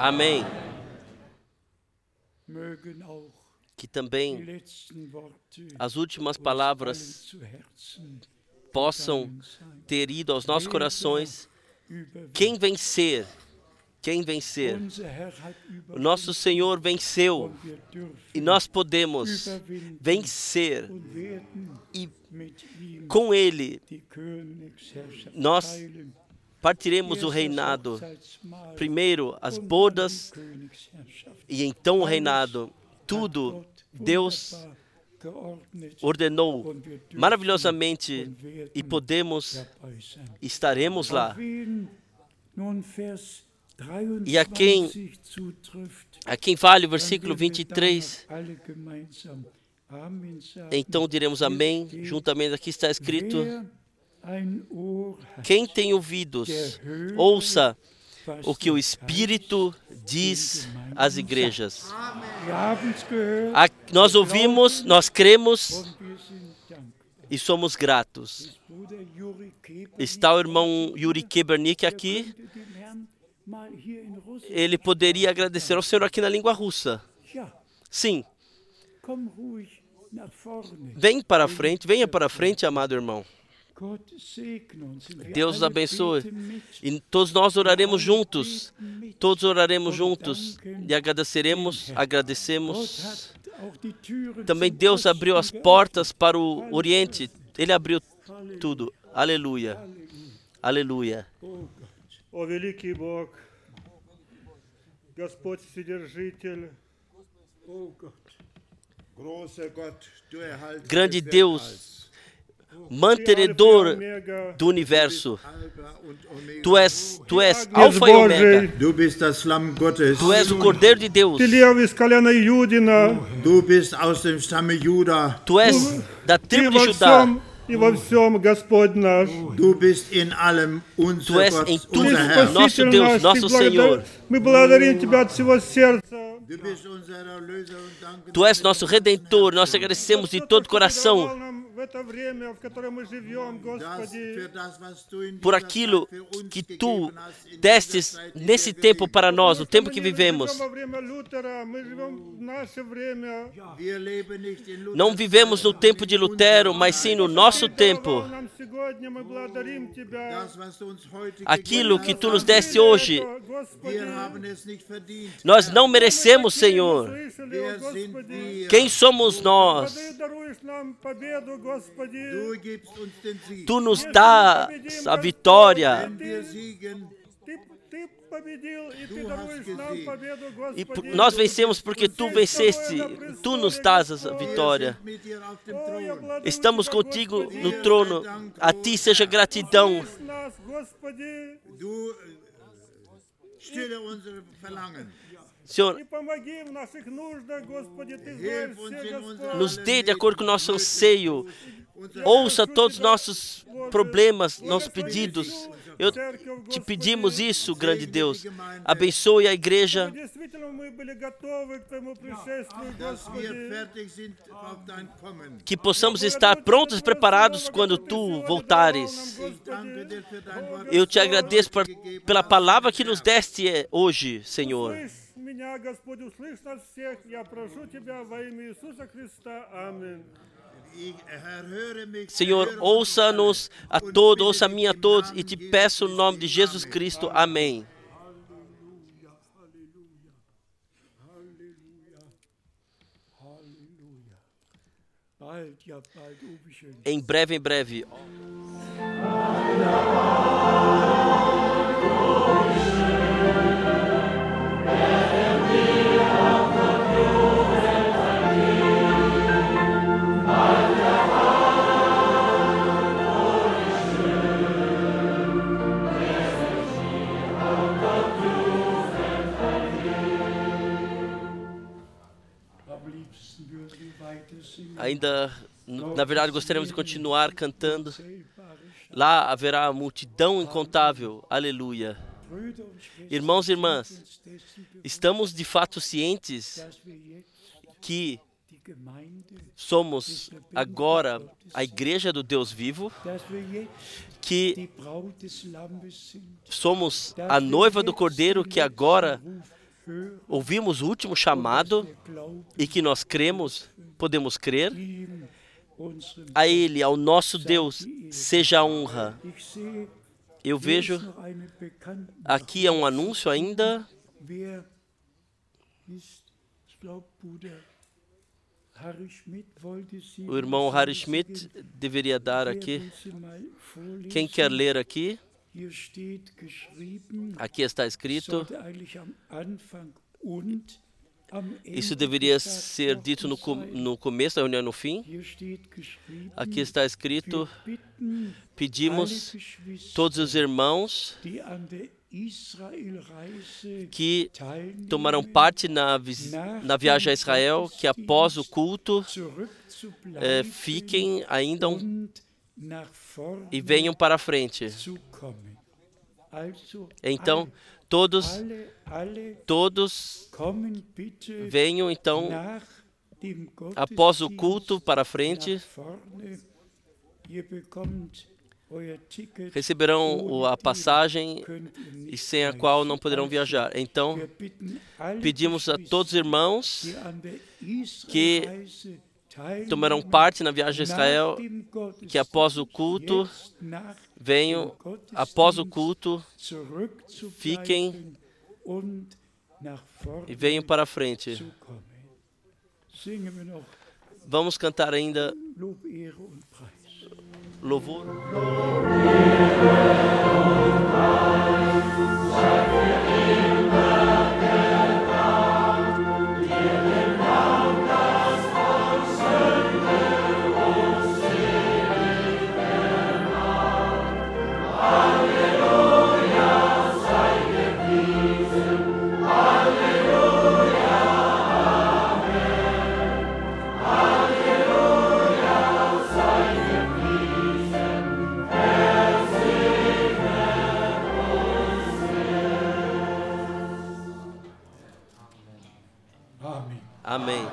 Amém. Que também as últimas palavras possam ter ido aos nossos corações. Quem vencer? Quem vencer? O nosso Senhor venceu e nós podemos vencer e com Ele nós partiremos o reinado. Primeiro as bodas e então o reinado. Tudo Deus ordenou maravilhosamente e estaremos lá. E a quem vale o versículo 23, então diremos amém, juntamente aqui está escrito, quem tem ouvidos, ouça o que o Espírito diz às igrejas. Nós ouvimos, nós cremos e somos gratos. Está o irmão Yuri Kebernik aqui. Ele poderia agradecer ao Senhor aqui na língua russa. Sim. Venha para a frente, amado irmão. Deus os abençoe. E todos nós oraremos juntos. Todos oraremos juntos e agradecemos. Também Deus abriu as portas para o Oriente. Ele abriu tudo. Aleluia. Aleluia. О великий Бог, Господь Вседержитель, grande Deus, mantenedor do universo. Tu és Alfa e Ômega. Tu és o Cordeiro de Deus. Tu és da tribo de Judá. Tu és em tudo nosso Deus, nosso Senhor. Tu és nosso Redentor. Nós agradecemos de todo o coração. por aquilo que Tu destes nesse tempo para nós, o tempo que vivemos. Não vivemos no tempo de Lutero, mas sim no nosso tempo. Aquilo que Tu nos deste hoje, nós não merecemos, Senhor. Quem somos nós? Tu nos dás a vitória. E nós vencemos porque Tu venceste. Tu nos dás a vitória. Estamos contigo no trono. A Ti seja gratidão. Senhor, nos dê de acordo com o nosso anseio. Ouça todos os nossos problemas, nossos pedidos. Te pedimos isso, grande Deus. Abençoe a igreja. Que possamos estar prontos e preparados quando Tu voltares. Eu te agradeço pela palavra que nos deste hoje, Senhor. Senhor, ouça-nos a todos, ouça-me a todos, e te peço no nome de Jesus Cristo. Amém. Em breve, em breve. Ainda, na verdade, gostaríamos de continuar cantando. Lá haverá uma multidão incontável. Aleluia. Irmãos e irmãs, estamos de fato cientes que somos agora a igreja do Deus vivo, que somos a noiva do Cordeiro, que agora ouvimos o último chamado e que nós cremos, podemos crer. A Ele, ao nosso Deus, seja a honra. Eu vejo, aqui é um anúncio ainda. O irmão Harry Schmidt deveria dar aqui. Quem quer ler aqui? Aqui está escrito. Isso deveria ser dito no começo da reunião, no fim. Aqui está escrito: pedimos todos os irmãos que tomarão parte na viagem a Israel, que após o culto fiquem ainda e venham para a frente. Então, todos venham então após o culto para a frente. Receberão a passagem e sem a qual não poderão viajar. Então, pedimos a todos os irmãos que tomarão parte na viagem a Israel, que após o culto venham, após o culto fiquem e venham para a frente. Vamos cantar ainda louvor. Amém.